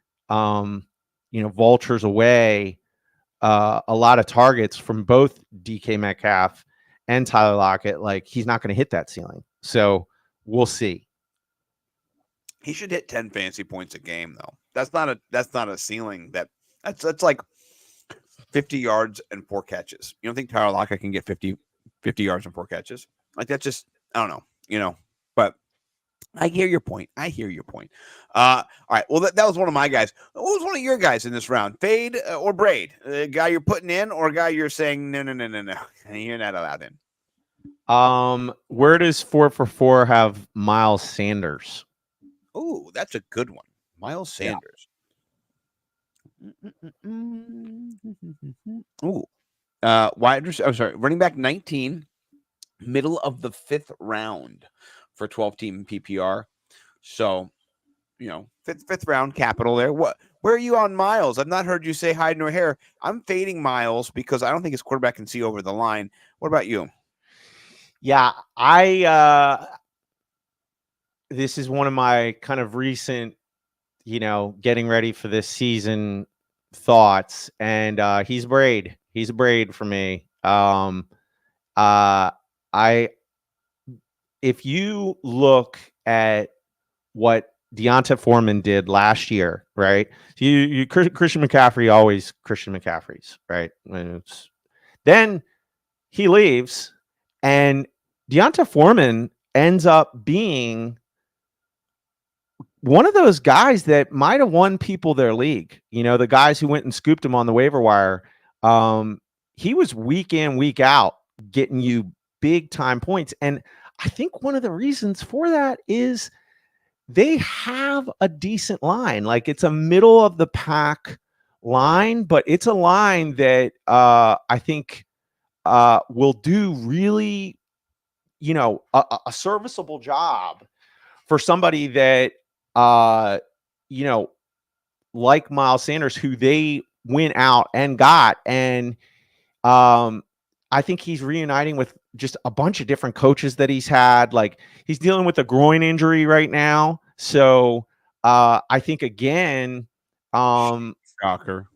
vultures away a lot of targets from both DK Metcalf and Tyler Lockett, like, he's not going to hit that ceiling. So we'll see. He should hit 10 fantasy points a game, though. That's not a ceiling. That's like 50 yards and 4 catches. You don't think Tyler Lockett can get 50 yards and 4 catches? Like, that's just, I don't know, but I hear your point. All right. Well, that was one of my guys. What was one of your guys in this round? Fade or braid? A guy you're putting in or a guy you're saying, no. You're not allowed in. Where does 4 for 4 have Miles Sanders? Oh, that's a good one. Miles Sanders. Ooh. Running back 19, middle of the 5th round for 12-team PPR. So, fifth round capital there. Where are you on Miles? I've not heard you say hide nor hair. I'm fading Miles because I don't think his quarterback can see over the line. What about you? Yeah, this is one of my kind of recent, getting ready for this season thoughts, and he's a braid for me. If you look at what Deonta Foreman did last year, right? You Christian McCaffrey, always Christian McCaffrey's, right? Then he leaves, and Deonta Foreman ends up being one of those guys that might have won people their league. The guys who went and scooped him on the waiver wire. He was week in, week out, getting you big time points. And I think one of the reasons for that is they have a decent line. Like, it's a middle of the pack line, but it's a line that I think will do really, a serviceable job for somebody that, like Miles Sanders, who they went out and got. And I think he's reuniting with just a bunch of different coaches that he's had. Like, he's dealing with a groin injury right now. So I think, again, shocker.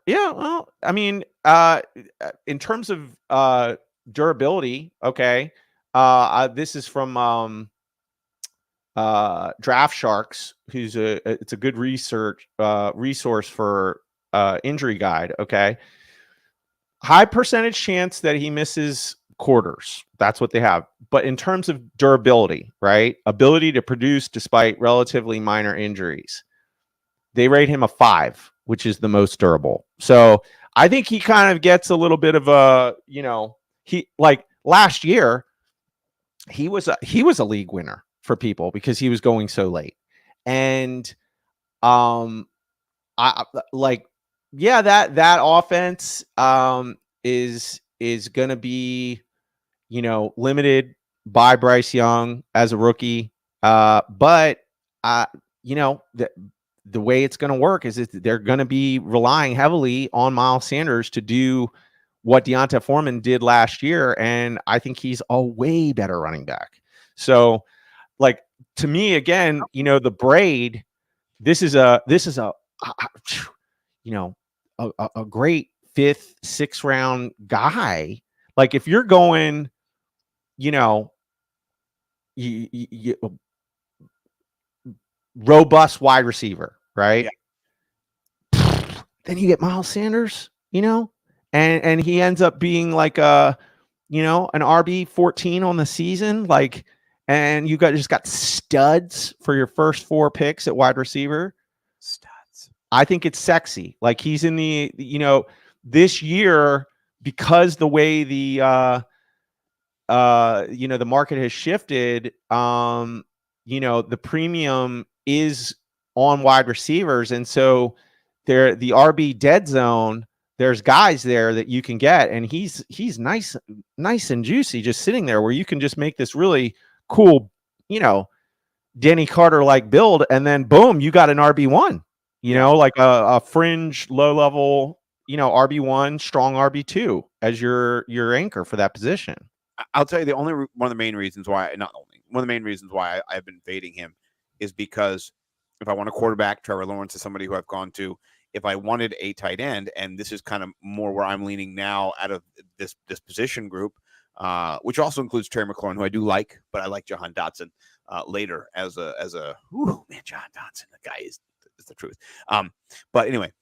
Yeah. Well, I mean, in terms of durability, okay. This is from Draft Sharks, who's it's a good resource for injury guide. Okay. High percentage chance that he misses quarters. That's what they have. But in terms of durability, right? Ability to produce despite relatively minor injuries, they rate him a 5, which is the most durable. So I think he kind of gets a little bit of a, he, like, last year, he was a league winner for people because he was going so late. And I like, yeah, that offense is going to be, limited by Bryce Young as a rookie. But the way it's going to work is they're going to be relying heavily on Miles Sanders to do what Deonta Foreman did last year. And I think he's a way better running back. So, like, to me, again, the braid, this is a great 5th, 6th round guy. Like, if you're going, robust wide receiver, right? Yeah. Then you get Miles Sanders, and he ends up being like an RB 14 on the season, like, and you just got studs for your first 4 picks at wide receiver. Studs. I think it's sexy. Like, he's in the, this year, because the way the the market has shifted, the premium is on wide receivers, and so the RB dead zone, there's guys there that you can get, and he's nice and juicy, just sitting there where you can just make this really cool, Danny Carter like build, and then boom, you got an RB1, like a fringe low level, RB1, strong RB2 as your anchor for that position. I'll tell you, one of the main reasons why, not only one of the main reasons why I've been fading him is because if I want a quarterback, Trevor Lawrence is somebody who I've gone to. If I wanted a tight end, and this is kind of more where I'm leaning now out of this position group, which also includes Terry McLaurin, who I do like, but I like Jahan Dotson later as a man, Jahan Dotson, the guy is the truth. But anyway,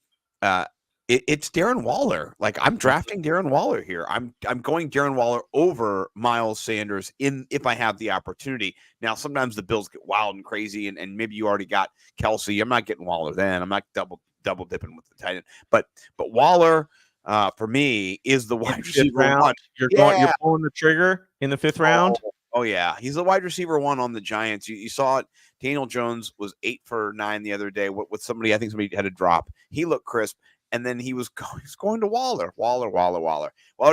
it's Darren Waller. Like, I'm drafting Darren Waller here. I'm going Darren Waller over Miles Sanders if I have the opportunity. Now, sometimes the Bills get wild and crazy, and maybe you already got Kelsey. I'm not getting Waller then. I'm not double dipping with the tight end. But Waller, for me, is the wide receiver one. You're pulling the trigger in the 5th round. Oh yeah, he's the wide receiver 1 on the Giants. You saw it. Daniel Jones was 8 for 9 the other day with somebody. I think somebody had a drop. He looked crisp. And then he was going to Waller. Waller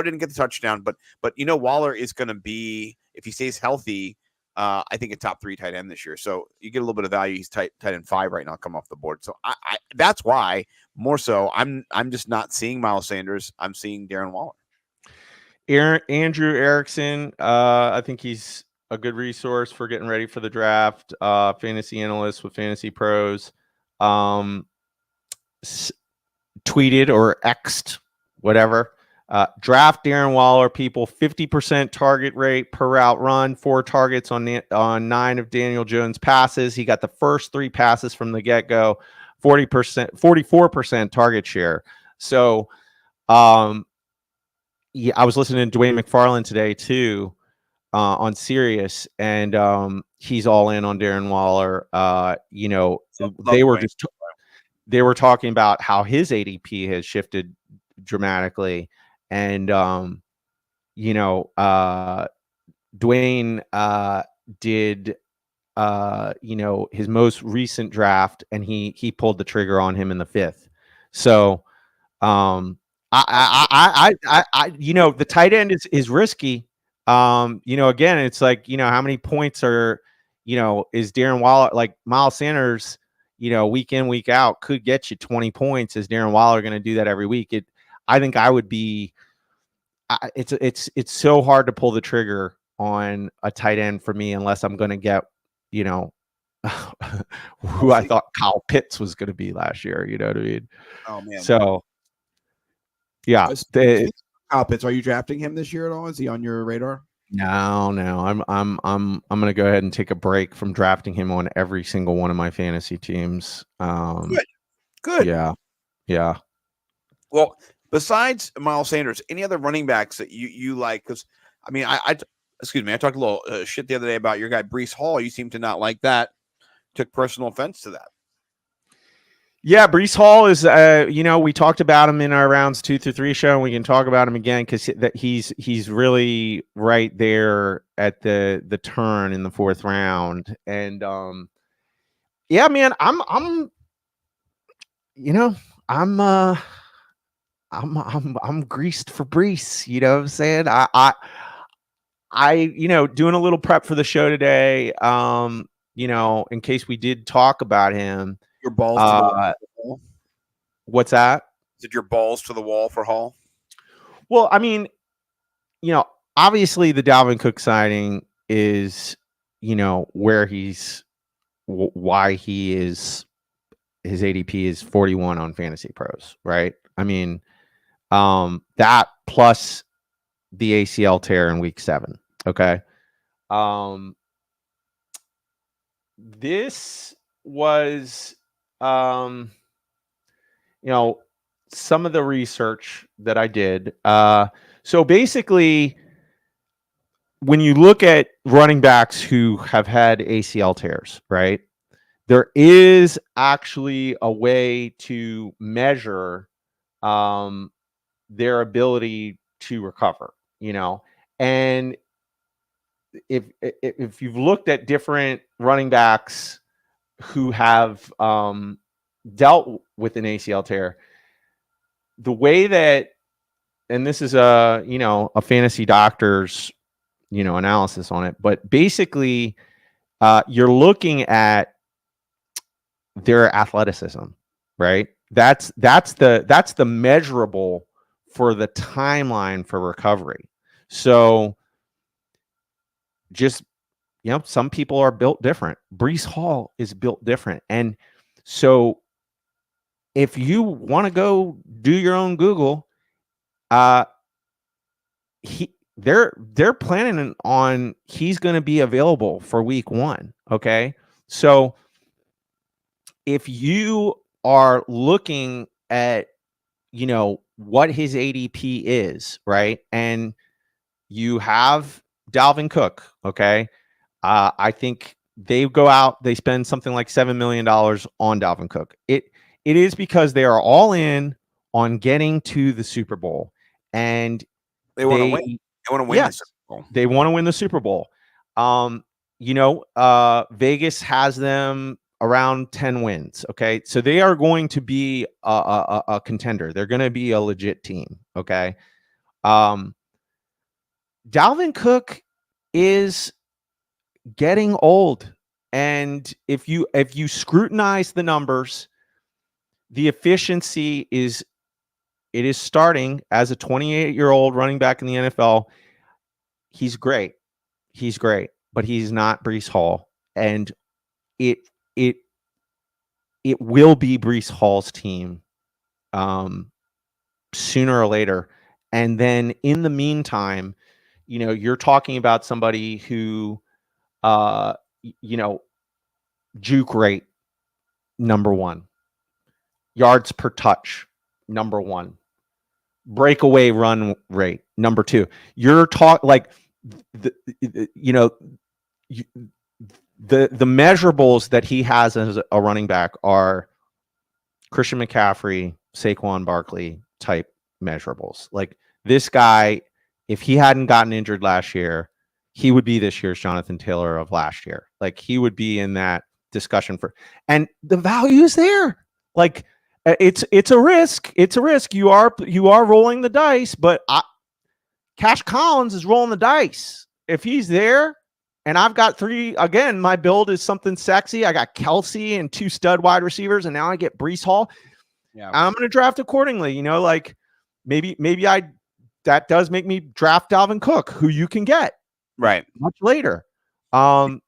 didn't get the touchdown, but Waller is going to be, if he stays healthy, I think a top 3 tight end this year. So you get a little bit of value. He's tight end 5 right now, come off the board. So I that's why more so I'm just not seeing Miles Sanders. I'm seeing Darren Waller. Andrew Erickson, I think he's a good resource for getting ready for the draft. Fantasy analyst with Fantasy Pros. Tweeted or X'd, whatever. Draft Darren Waller, people. 50% target rate per route run. 4 targets on 9 of Daniel Jones' passes. He got the first 3 passes from the get-go. 44% target share. So, I was listening to Dwayne McFarland today too, on Sirius, and he's all in on Darren Waller. They were talking about how his ADP has shifted dramatically. And, Dwayne did, his most recent draft, and he pulled the trigger on him in the 5th. So, the tight end is risky. Again, it's like, how many points is Darren Waller, like Miles Sanders, week in, week out, could get you 20 points. Is Darren Waller going to do that every week? I think I would be. It's so hard to pull the trigger on a tight end for me unless I'm going to get, who I thought Kyle Pitts was going to be last year. You know what I mean? Oh man. So, yeah. Kyle Pitts, are you drafting him this year at all? Is he on your radar? No. I'm gonna go ahead and take a break from drafting him on every single one of my fantasy teams. Good. Yeah. Well, besides Miles Sanders, any other running backs that you like? Because I talked a little shit the other day about your guy Breece Hall. You seem to not like that. Took personal offense to that. Yeah, Breece Hall is, we talked about him in our rounds 2 through 3 show, and we can talk about him again because he's really right there at the turn in the 4th round. And yeah, man, I'm greased for Breece. You know what I'm saying? I doing a little prep for the show today. In case we did talk about him. Your balls to the wall. What's that? Is it your balls to the wall for Hall? Well, obviously the Dalvin Cook signing is, where why he is, his ADP is 41 on Fantasy Pros, right? That plus the ACL tear in week 7. Okay. This was, some of the research that I did. So basically, when you look at running backs who have had ACL tears, right? There is actually a way to measure their ability to recover, and if you've looked at different running backs who have dealt with an ACL tear, the way that, and this is a fantasy doctor's analysis on it, but basically you're looking at their athleticism, right? That's the measurable for the timeline for recovery. So just, some people are built different. Breece Hall is built different. And so if you want to go do your own Google, they're planning on he's going to be available for week 1. Okay. So if you are looking at, what his ADP is, right? And you have Dalvin Cook. Okay. I think they go out, they spend something like $7 million on Dalvin Cook. It is because they are all in on getting to the Super Bowl, and they want to win. They want to win the Super Bowl. They want to win the Super Bowl. Vegas has them around 10 wins. Okay. So they are going to be a contender. They're going to be a legit team. Okay. Dalvin Cook is getting old. And if you scrutinize the numbers, the efficiency is starting as a 28-year-old running back in the NFL. He's great. But he's not Breece Hall. And it will be Breece Hall's team sooner or later. And then in the meantime, you're talking about somebody who, juke rate, number 1. Yards per touch, number 1. Breakaway run rate, number 2. You're the measurables that he has as a running back are Christian McCaffrey, Saquon Barkley type measurables. Like, this guy, if he hadn't gotten injured last year, he would be this year's Jonathan Taylor of last year. Like, he would be in that discussion and the value is there. Like, it's a risk. It's a risk. You are rolling the dice, but Cash Collins is rolling the dice. If he's there, and I've got 3, again, my build is something sexy. I got Kelsey and 2 stud wide receivers, and now I get Breece Hall. Yeah, I'm going to draft accordingly. Like, maybe that does make me draft Dalvin Cook, who you can get right much later, and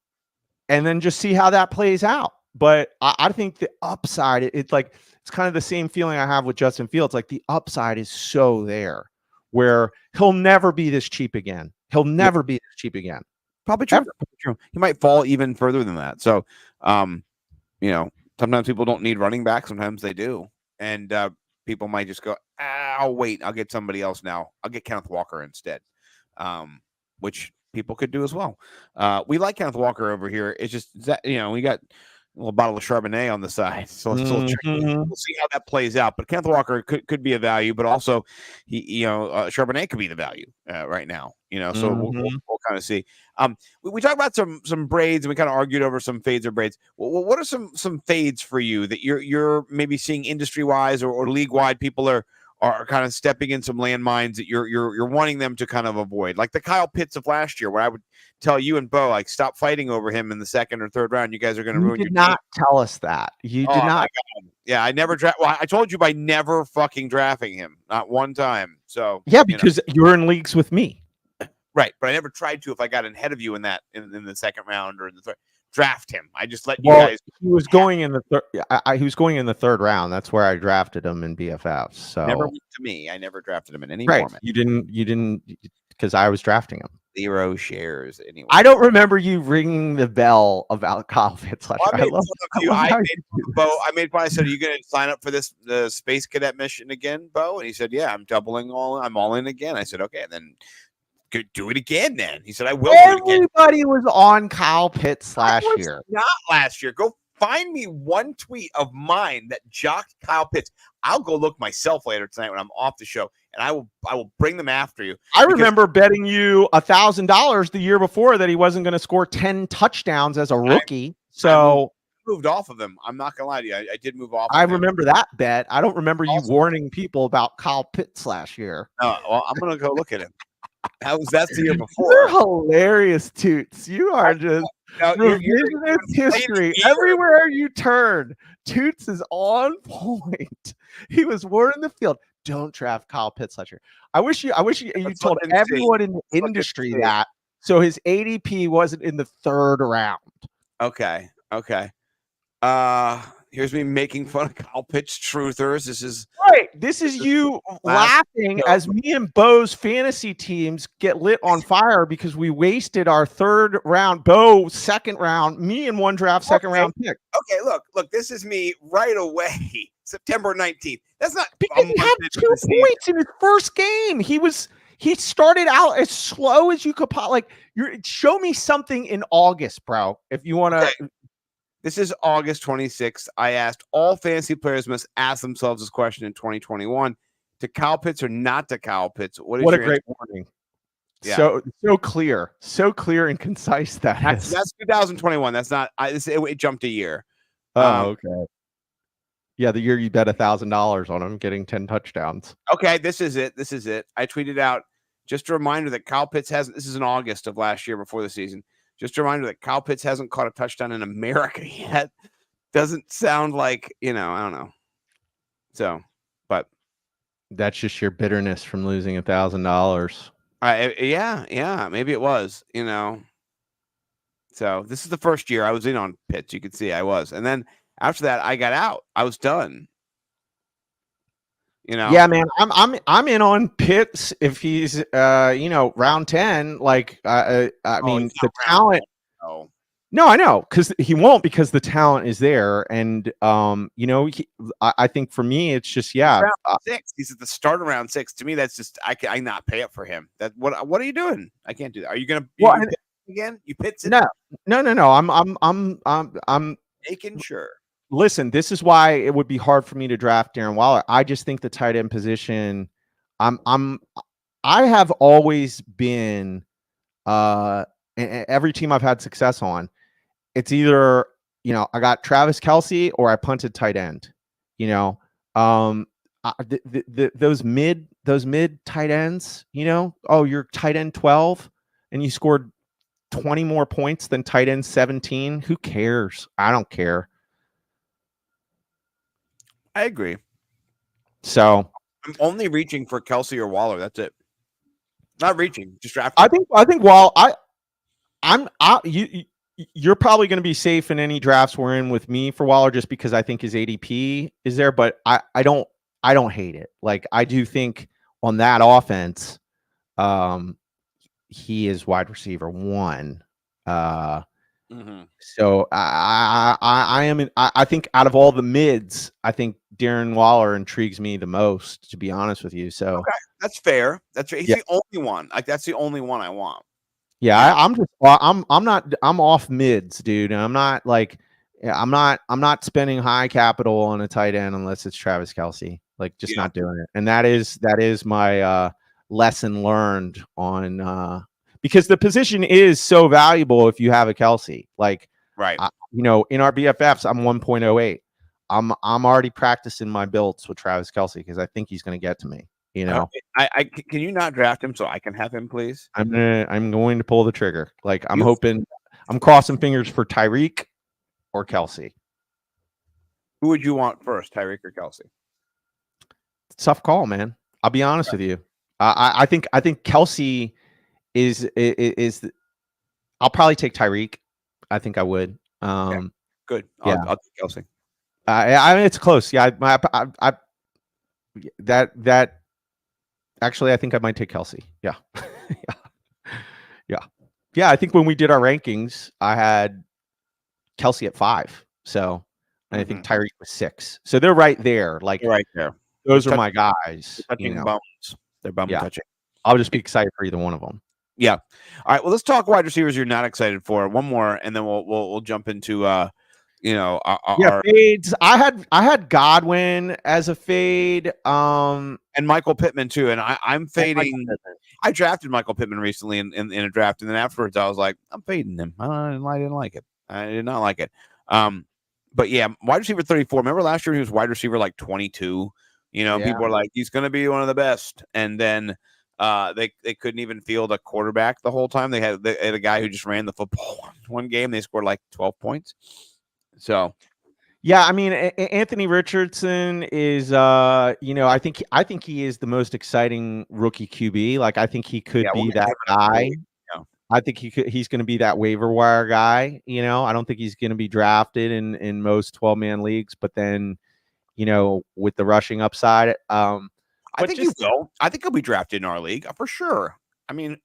then just see how that plays out. But I think the upside, it's kind of the same feeling I have with Justin Fields. Like, the upside is so there, where he'll never be this cheap again. Probably true. He might fall even further than that. So, sometimes people don't need running back. Sometimes they do. And people might just go, I'll wait. I'll get somebody else now. I'll get Kenneth Walker instead, which people could do as well. We like Kenneth Walker over here. It's just that, we got a little bottle of Chardonnay on the side. So it's a little tricky. We'll see how that plays out. But Kenneth Walker could be a value, but also Charbonnet could be the value right now. So we'll kind of see. We talked about some braids, and we kind of argued over some fades or braids. What are some fades for you that you're maybe seeing industry wise or league wide? People are kind of stepping in some landmines that you're wanting them to kind of avoid, like the Kyle Pitts of last year, where I would tell you and Bo, like, stop fighting over him in the 2nd or 3rd round. You guys are going to ruin your not team. Tell us that. You did not. Yeah, I never draft. Well, I told you by never fucking drafting him, not one time. So yeah, because you're in leagues with me, right? But I never tried to if I got ahead of you in that in the 2nd round or in the 3rd. Draft him. I just let you guys. He was going in the 3rd. He was going in the 3rd round. That's where I drafted him in BFFs. So never went to me. I never drafted him in any format. format. You didn't because I was drafting him. 0 shares anyway. I don't remember you ringing the bell about Kyle Pitts last Well, year. I made fun. I said, "Are you going to sign up for the space cadet mission again, Bo?" And he said, "Yeah, I'm all in again." I said, "Okay, and then do it again." Then he said, "I will do it again." Everybody was on Kyle Pitts last year. Not last year. Go find me one tweet of mine that jocked Kyle Pitts. I'll go look myself later tonight when I'm off the show, and I will bring them after you. I remember betting you $1,000 the year before that he wasn't going to score 10 touchdowns as a rookie. I moved off of him. I'm not gonna lie to you. I did move off. I remember that bet. I don't remember you warning people about Kyle Pitts last year. Well, I'm gonna go look at him. That's the year before. You're hilarious, Toots. You are just revisionist history. Everywhere you turn, Toots is on point. He was warning the field. Don't draft Kyle Pitts last year. I wish you told everyone in the industry that, so his ADP wasn't in the 3rd round. Okay. Here's me making fun of Kyle Pitts truthers. This is you laughing as me and Bo's fantasy teams get lit on fire because we wasted our 3rd round, Bo 2nd round, me in one draft 2nd round pick. Okay, look, this is me right away. September 19th. That's not because he had 2 points in his first game. He started out as slow as you could show me something in August, bro. If you want to. Okay. This is August 26th. I asked all fantasy players must ask themselves this question in 2021: to Kyle Pitts or not to Kyle Pitts? What a great warning! Yeah. So clear and concise. That's 2021. That's not. It jumped a year. Okay. Yeah, the year you bet $1,000 on him getting 10 touchdowns. Okay, this is it. I tweeted out just a reminder that Kyle Pitts hasn't. This is in August of last year before the season. Just a reminder that Kyle Pitts hasn't caught a touchdown in America yet. Doesn't sound like, I don't know. So, but that's just your bitterness from losing $1,000. Yeah, maybe it was, So this is the first year I was in on Pitts. You could see I was, and then after that I got out. I was done. Yeah, man, I'm in on Pitts if he's round 10. I mean the talent. No, I know because he won't, because the talent is there, and I think for me it's just round 6. He's at the start of round 6. To me, that's just I not pay up for him. What are you doing? I can't do that. Are you gonna again? You Pitts it? No. I'm making sure. Listen, this is why it would be hard for me to draft Darren Waller. I just think the tight end position, I have always been every team I've had success on, it's either, I got Travis Kelce or I punted tight end. Those mid tight ends, you're tight end 12 and you scored 20 more points than tight end 17. Who cares? I don't care. I agree. So I'm only reaching for Kelce or Waller. That's it. Not reaching, just drafting. I think while you're probably going to be safe in any drafts we're in with me for Waller, just because I think his ADP is there, but I don't hate it. I do think on that offense, he is wide receiver 1. So I think out of all the mids, I think Darren Waller intrigues me the most, to be honest with you. So okay, that's fair. That's fair. He's the only one. That's the only one I want. Yeah, I'm off mids, dude. And I'm not spending high capital on a tight end unless it's Travis Kelce. Not doing it. And that is my lesson learned on because the position is so valuable if you have a Kelce. Right. In our BFFs, I'm 1.08. I'm already practicing my builds with Travis Kelce because I think he's going to get to me. I can you not draft him so I can have him, please? I'm going to pull the trigger. I'm crossing fingers for Tyreek or Kelce. Who would you want first, Tyreek or Kelce? Tough call, man. I'll be honest with you. I think Kelce is I'll probably take Tyreek. I think I would. Okay. Good. I'll take Kelce. I mean, it's close. Yeah, that actually, I think I might take Kelce. Yeah, Yeah, I think when we did our rankings, I had Kelsey at 5. So and I think Tyreek was 6. So they're right there. Like They're right there. Those are my guys. Touching bums. They're bum touching. I'll just be excited for either one of them. Yeah. All right. Well, let's talk wide receivers you're not excited for. One more, and then we'll jump into our fades. I had Godwin as a fade. And Michael Pittman too. And I'm fading. I drafted Michael Pittman recently in a draft, and then afterwards I was like, I'm fading him. I didn't like it. I did not like it. But yeah, wide receiver 34. Remember last year he was wide receiver like 22. People were like, he's going to be one of the best, and then they couldn't even field a quarterback the whole time. They had a guy who just ran the football one game. They scored like 12 points. So, yeah, I mean, Anthony Richardson is, I think he is the most exciting rookie QB. Like, I think he could be that guy. I think he's going to be that waiver wire guy. I don't think he's going to be drafted in most 12-man leagues, but then, with the rushing upside, I think he will. I think he'll be drafted in our league for sure. I mean,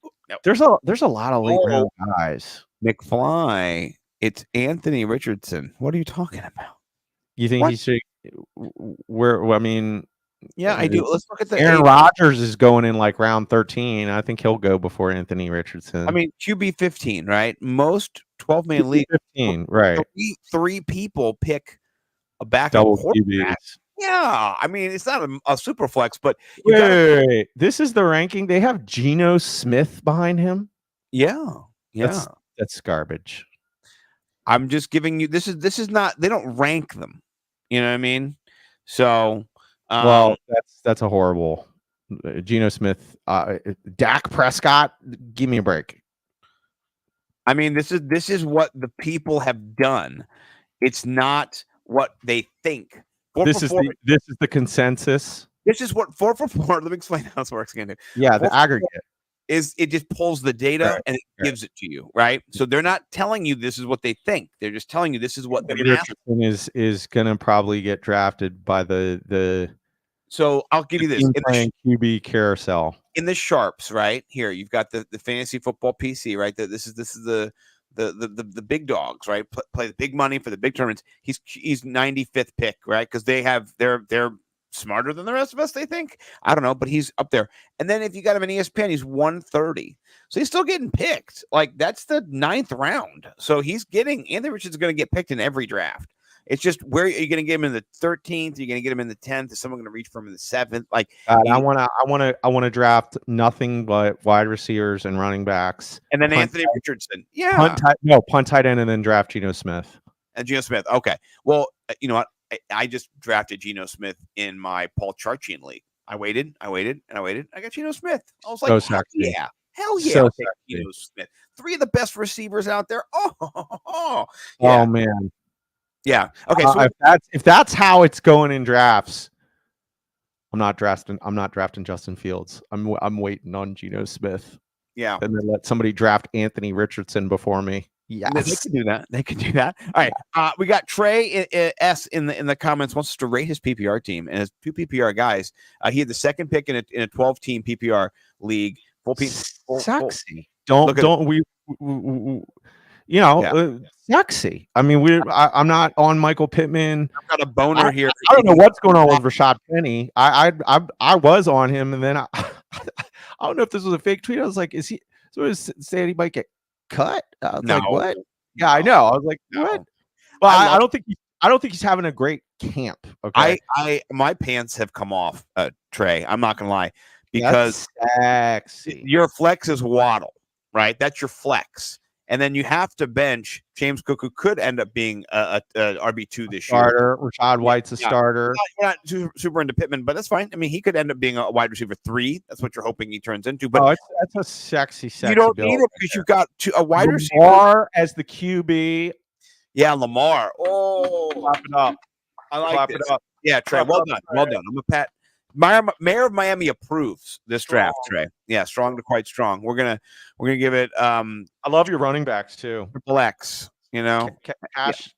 there's a lot of late round guys. McFly. It's Anthony Richardson. What are you talking about? You think he should? I mean, yeah, I do. Let's look at the Aaron Rodgers is going in like round 13. I think he'll go before Anthony Richardson. I mean, QB 15, right? Most 12-man league 15, right? Three people pick a backup quarterback. Yeah, I mean, it's not a super flex, but wait, this is the ranking. They have Geno Smith behind him. Yeah. That's garbage. I'm just giving you this is not, they don't rank them. You know what I mean? So well, that's a horrible Geno Smith, Dak Prescott, give me a break. I mean, this is what the people have done. It's not what they think. This is the consensus. This is what 4 for 4. Let me explain how this works again. Yeah, the aggregate is it just pulls the data and it gives it to you, right? So they're not telling you this is what they think. They're just telling you this is what the math is going to probably get drafted by the. So I'll give you this in the QB carousel in the sharps right here. You've got the fantasy football PC, right? This is the big dogs, right? Play the big money for the big tournaments. He's 95th pick, right? Because they're smarter than the rest of us, they think. I don't know, but he's up there. And then if you got him in ESPN, he's 130. So he's still getting picked. Like, that's the 9th round. So Anthony Richardson's going to get picked in every draft. It's just, where are you going to get him in the 13th? Are you going to get him in the 10th? Is someone going to reach for him in the 7th? Like, I want to draft nothing but wide receivers and running backs. And then Anthony Richardson. Yeah. Punt tight end and then draft Geno Smith. And Geno Smith. Okay. Well, you know what? I just drafted Geno Smith in my Paul Charchian league. I waited. I got Geno Smith. I was like, hell yeah. So Geno Smith. 3 of the best receivers out there. Oh man. Yeah. Okay. So if that's how it's going in drafts, I'm not drafting Justin Fields. I'm waiting on Geno Smith. Yeah. And then let somebody draft Anthony Richardson before me. Yes. They can do that. All right. We got Trey S in the comments, wants us to rate his PPR team, and his 2 PPR guys. He had the 2nd pick in a 12-team PPR league. Sexy. Sexy. I mean, I'm not on Michael Pittman. I've got a boner here. I don't know what's going on with Rashad Penny. I was on him, and then I don't know if this was a fake tweet. I was like, is he saying he might get cut? I was like, what? Yeah, I know. I was like, what? Well, I don't think he's having a great camp. Okay. My pants have come off, Trey. I'm not gonna lie, because your flex is Waddle, right? That's your flex. And then you have to bench James Cook, who could end up being a RB2 this year. Rashad White's a starter. Not super into Pittman, but that's fine. I mean, he could end up being a wide receiver 3. That's what you're hoping he turns into. But that's a sexy. You don't need it because you've got a wide receiver. Lamar as the QB. Yeah, Lamar. Oh, clap it up. I like it up. Yeah, Trey. Well done. I'm a pat. Mayor of Miami approves this draft, Trey. Yeah, strong to quite strong. We're gonna give it. I love your running backs too. Triple X. You know,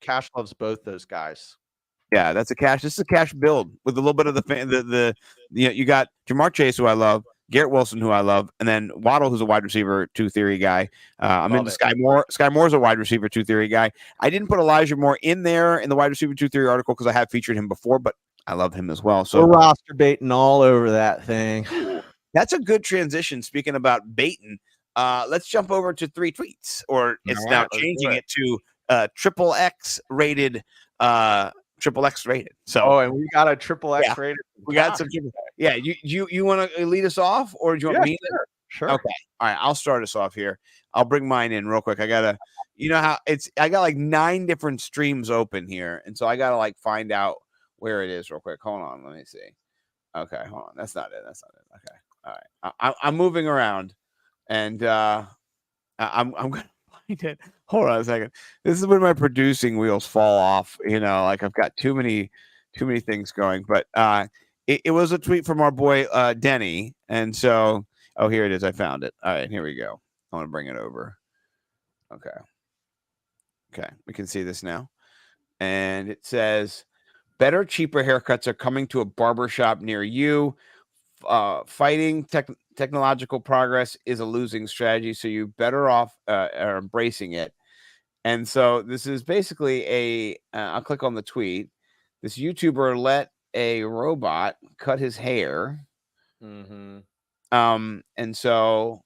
Cash loves both those guys. Yeah, that's a cash. This is a cash build with a little bit of the you got Jamar Chase, who I love, Garrett Wilson, who I love, and then Waddle, who's a wide receiver 2 theory guy. I'm into Sky Moore. Sky Moore's a wide receiver 2 theory guy. I didn't put Elijah Moore in there in the wide receiver 2 theory article because I have featured him before, but I love him as well. So we're roster baiting all over that thing. That's a good transition. Speaking about baiting, let's jump over to 3 tweets, or it's now changing it to triple X rated. Triple X rated. So, and we got a triple X rated. We got some. Yeah, you want to lead us off, or do you want me? Sure. Okay. All right. I'll start us off here. I'll bring mine in real quick. I gotta, I got like 9 different streams open here, and so I gotta like find out where it is real quick. Hold on. Let me see. Okay. Hold on. That's not it. Okay. All right. I'm moving around, and I'm gonna find it. Hold on a second. This is when my producing wheels fall off. Like I've got too many things going. But it was a tweet from our boy Denny, and so here it is. I found it. All right, here we go. I want to bring it over. Okay, we can see this now, and it says, "Better, cheaper haircuts are coming to a barbershop near you. Fighting technological progress is a losing strategy, so you better off are embracing it." And so this is basically I'll click on the tweet. This YouTuber let a robot cut his hair. And so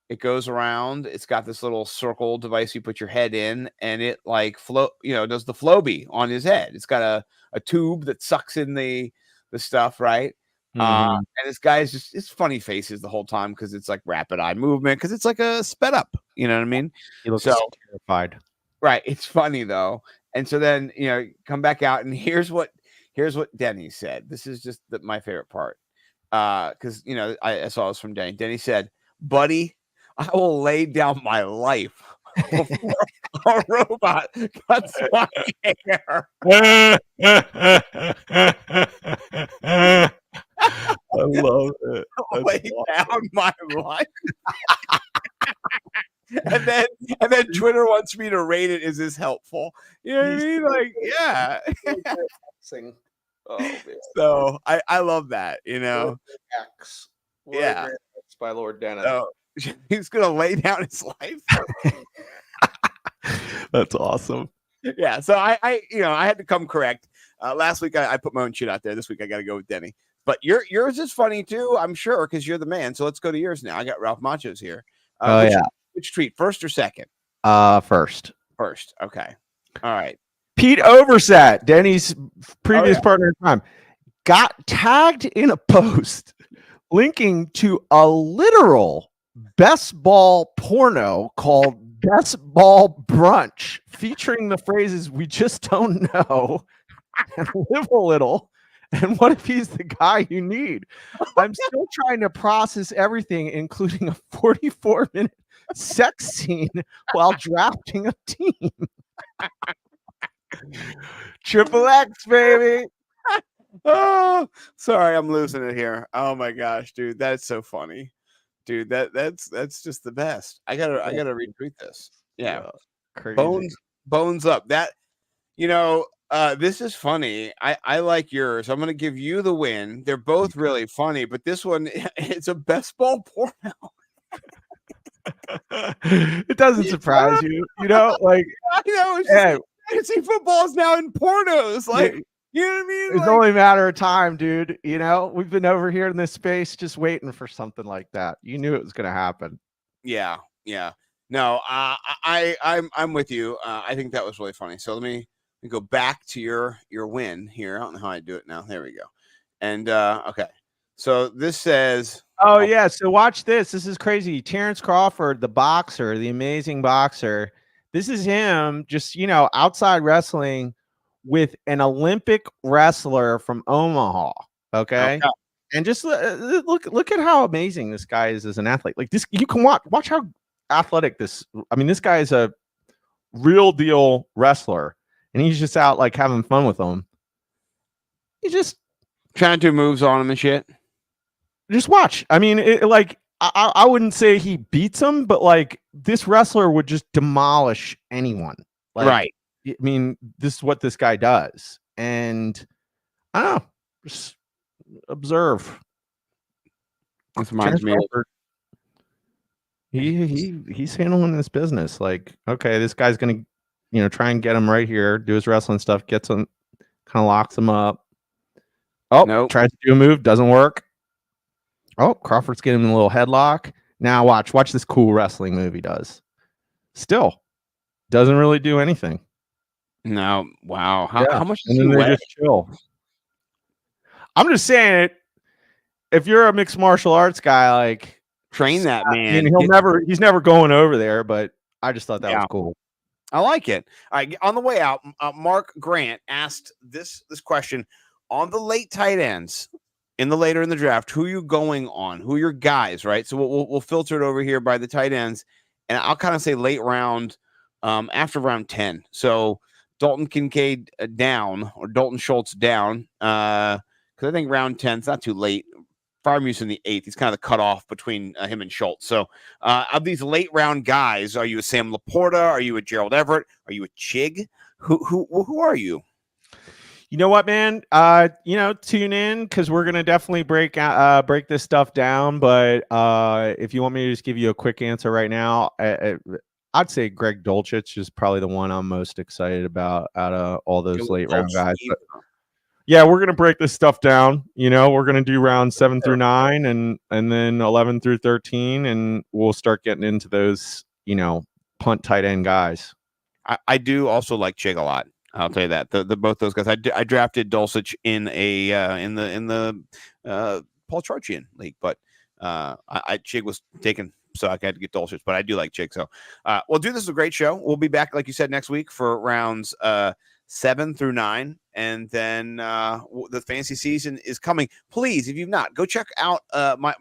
it goes around. It's got this little circle device you put your head in, and it like does the Flowbee on his head. It's got a tube that sucks in the stuff, right? And this guy's it's funny faces the whole time because it's like rapid eye movement, because it's like a sped up, you know what I mean? He looks terrified. Right. It's funny though. And so then, come back out, and here's what Denny said. This is just my favorite part. Because I saw this from Denny. Denny said, "Buddy, I will lay down my life before a robot cuts my hair." I love it. Lay down my life. And then Twitter wants me to rate it. Is this helpful? You know what I mean? Like, yeah. Oh, man. So I love that, X. Yeah. X by Lord Dennis. So he's gonna lay down his life. That's awesome. Yeah. So I had to come correct. Last week I put my own shit out there. This week I got to go with Denny. But yours is funny too, I'm sure, because you're the man. So let's go to yours now. I got Ralph Macchio's here. Which tweet, first or second? First. First. Okay. All right. Pete Oversat, Denny's previous partner in crime, got tagged in a post linking to a literal best ball porno called Best Ball Brunch, featuring the phrases "we just don't know" and "live a little" and "what if he's the guy you need." I'm still trying to process everything, including a 44-minute sex scene while drafting a team. Triple X, baby. Oh, sorry, I'm losing it here. Oh my gosh, dude, that's so funny, dude. That's just the best. I gotta retweet this. Yeah, crazy. Bones up. That this is funny. I like yours. I'm gonna give you the win. They're both really funny, but this one, it's a best ball porno. It doesn't surprise you, like fantasy football is now in pornos. Like, you know what I mean? It's only a matter of time, dude. We've been over here in this space just waiting for something like that. You knew it was going to happen. Yeah. No, I'm with you. I think that was really funny. So let me go back to your win here. I don't know how I do it now. There we go. And okay. So this says, oh yeah. So watch this. This is crazy. Terrence Crawford, the boxer, the amazing boxer. This is him just, outside wrestling with an Olympic wrestler from Omaha. Okay. And just look at how amazing this guy is as an athlete. Like this, you can watch how athletic this. I mean, this guy is a real deal wrestler, and he's just out like having fun with them. He's just trying to do moves on him and shit. Just watch. I mean, I wouldn't say he beats him, but like this wrestler would just demolish anyone. Like, right. I mean, this is what this guy does. And I don't know, just observe. This reminds me of he's handling this business. Like, okay, this guy's gonna, try and get him right here, do his wrestling stuff, gets him, kind of locks him up. Oh, Nope. Tries to do a move, doesn't work. Oh, Crawford's getting him a little headlock. Now watch this cool wrestling move he does. Still doesn't really do anything. No, wow. How much does and he then they weigh? just chill. I'm just saying, if you're a mixed martial arts guy, like, Train that man. he's never going over there, but I just thought that was cool. I like it. All right, on the way out, Mark Grant asked this question on the late tight ends later in the draft. Who are you going on? Who are your guys? Right. So we'll filter it over here by the tight ends, and I'll kind of say late round, after round 10. So Dalton Kincaid down, or Dalton Schultz down, because I think round 10 is not too late. Freiermuth in the 8th. He's kind of the cutoff between him and Schultz. So of these late round guys, are you a Sam Laporta? Are you a Gerald Everett? Are you a Chig? Who are you? You know what, man? Tune in, because we're gonna definitely break this stuff down. But if you want me to just give you a quick answer right now, I'd say Greg Dulcich is probably the one I'm most excited about out of all those late round guys. But, yeah, we're gonna break this stuff down. We're gonna do rounds 7 through 9, and then 11 through 13, and we'll start getting into those, punt tight end guys. I do also like Chig a lot. I'll tell you that the both those guys. I drafted Dulcich in the Paul Charchian league, but Chig was taken, so I had to get Dulcich. But I do like Chig. So we'll do this. Is a great show. We'll be back, like you said, next week for rounds 7 through 9, and then the fantasy season is coming. Please, if you've not, go check out my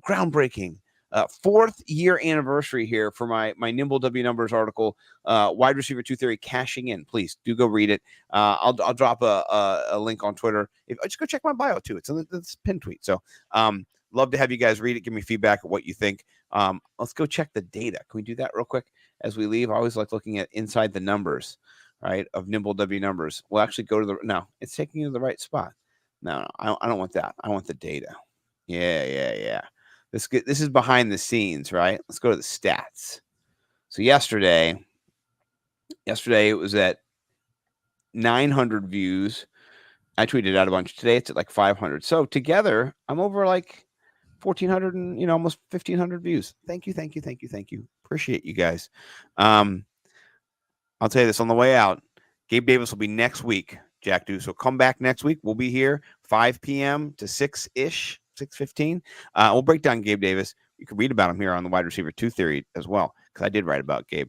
groundbreaking 4th year anniversary here for my Nimble W Numbers article, wide receiver 2 theory cashing in. Please do go read it. I'll drop a link on Twitter. Just go check my bio too. It's in this pin tweet. So love to have you guys read it. Give me feedback of what you think. Let's go check the data. Can we do that real quick as we leave? I always like looking at inside the numbers, right, of Nimble W Numbers. We'll actually go to no, it's taking you to the right spot. No, I don't want that. I want the data. Yeah. This is behind the scenes, right? Let's go to the stats. So yesterday it was at 900 views. I tweeted out a bunch. Today it's at like 500. So together, I'm over like 1,400 and almost 1,500 views. Thank you. Appreciate you guys. I'll tell you this on the way out. Gabe Davis will be next week, Jack Do. So come back next week. We'll be here 5 p.m. to 6-ish. 6:15. We'll break down Gabe Davis. You can read about him here on the wide receiver 2 theory as well, because I did write about Gabe.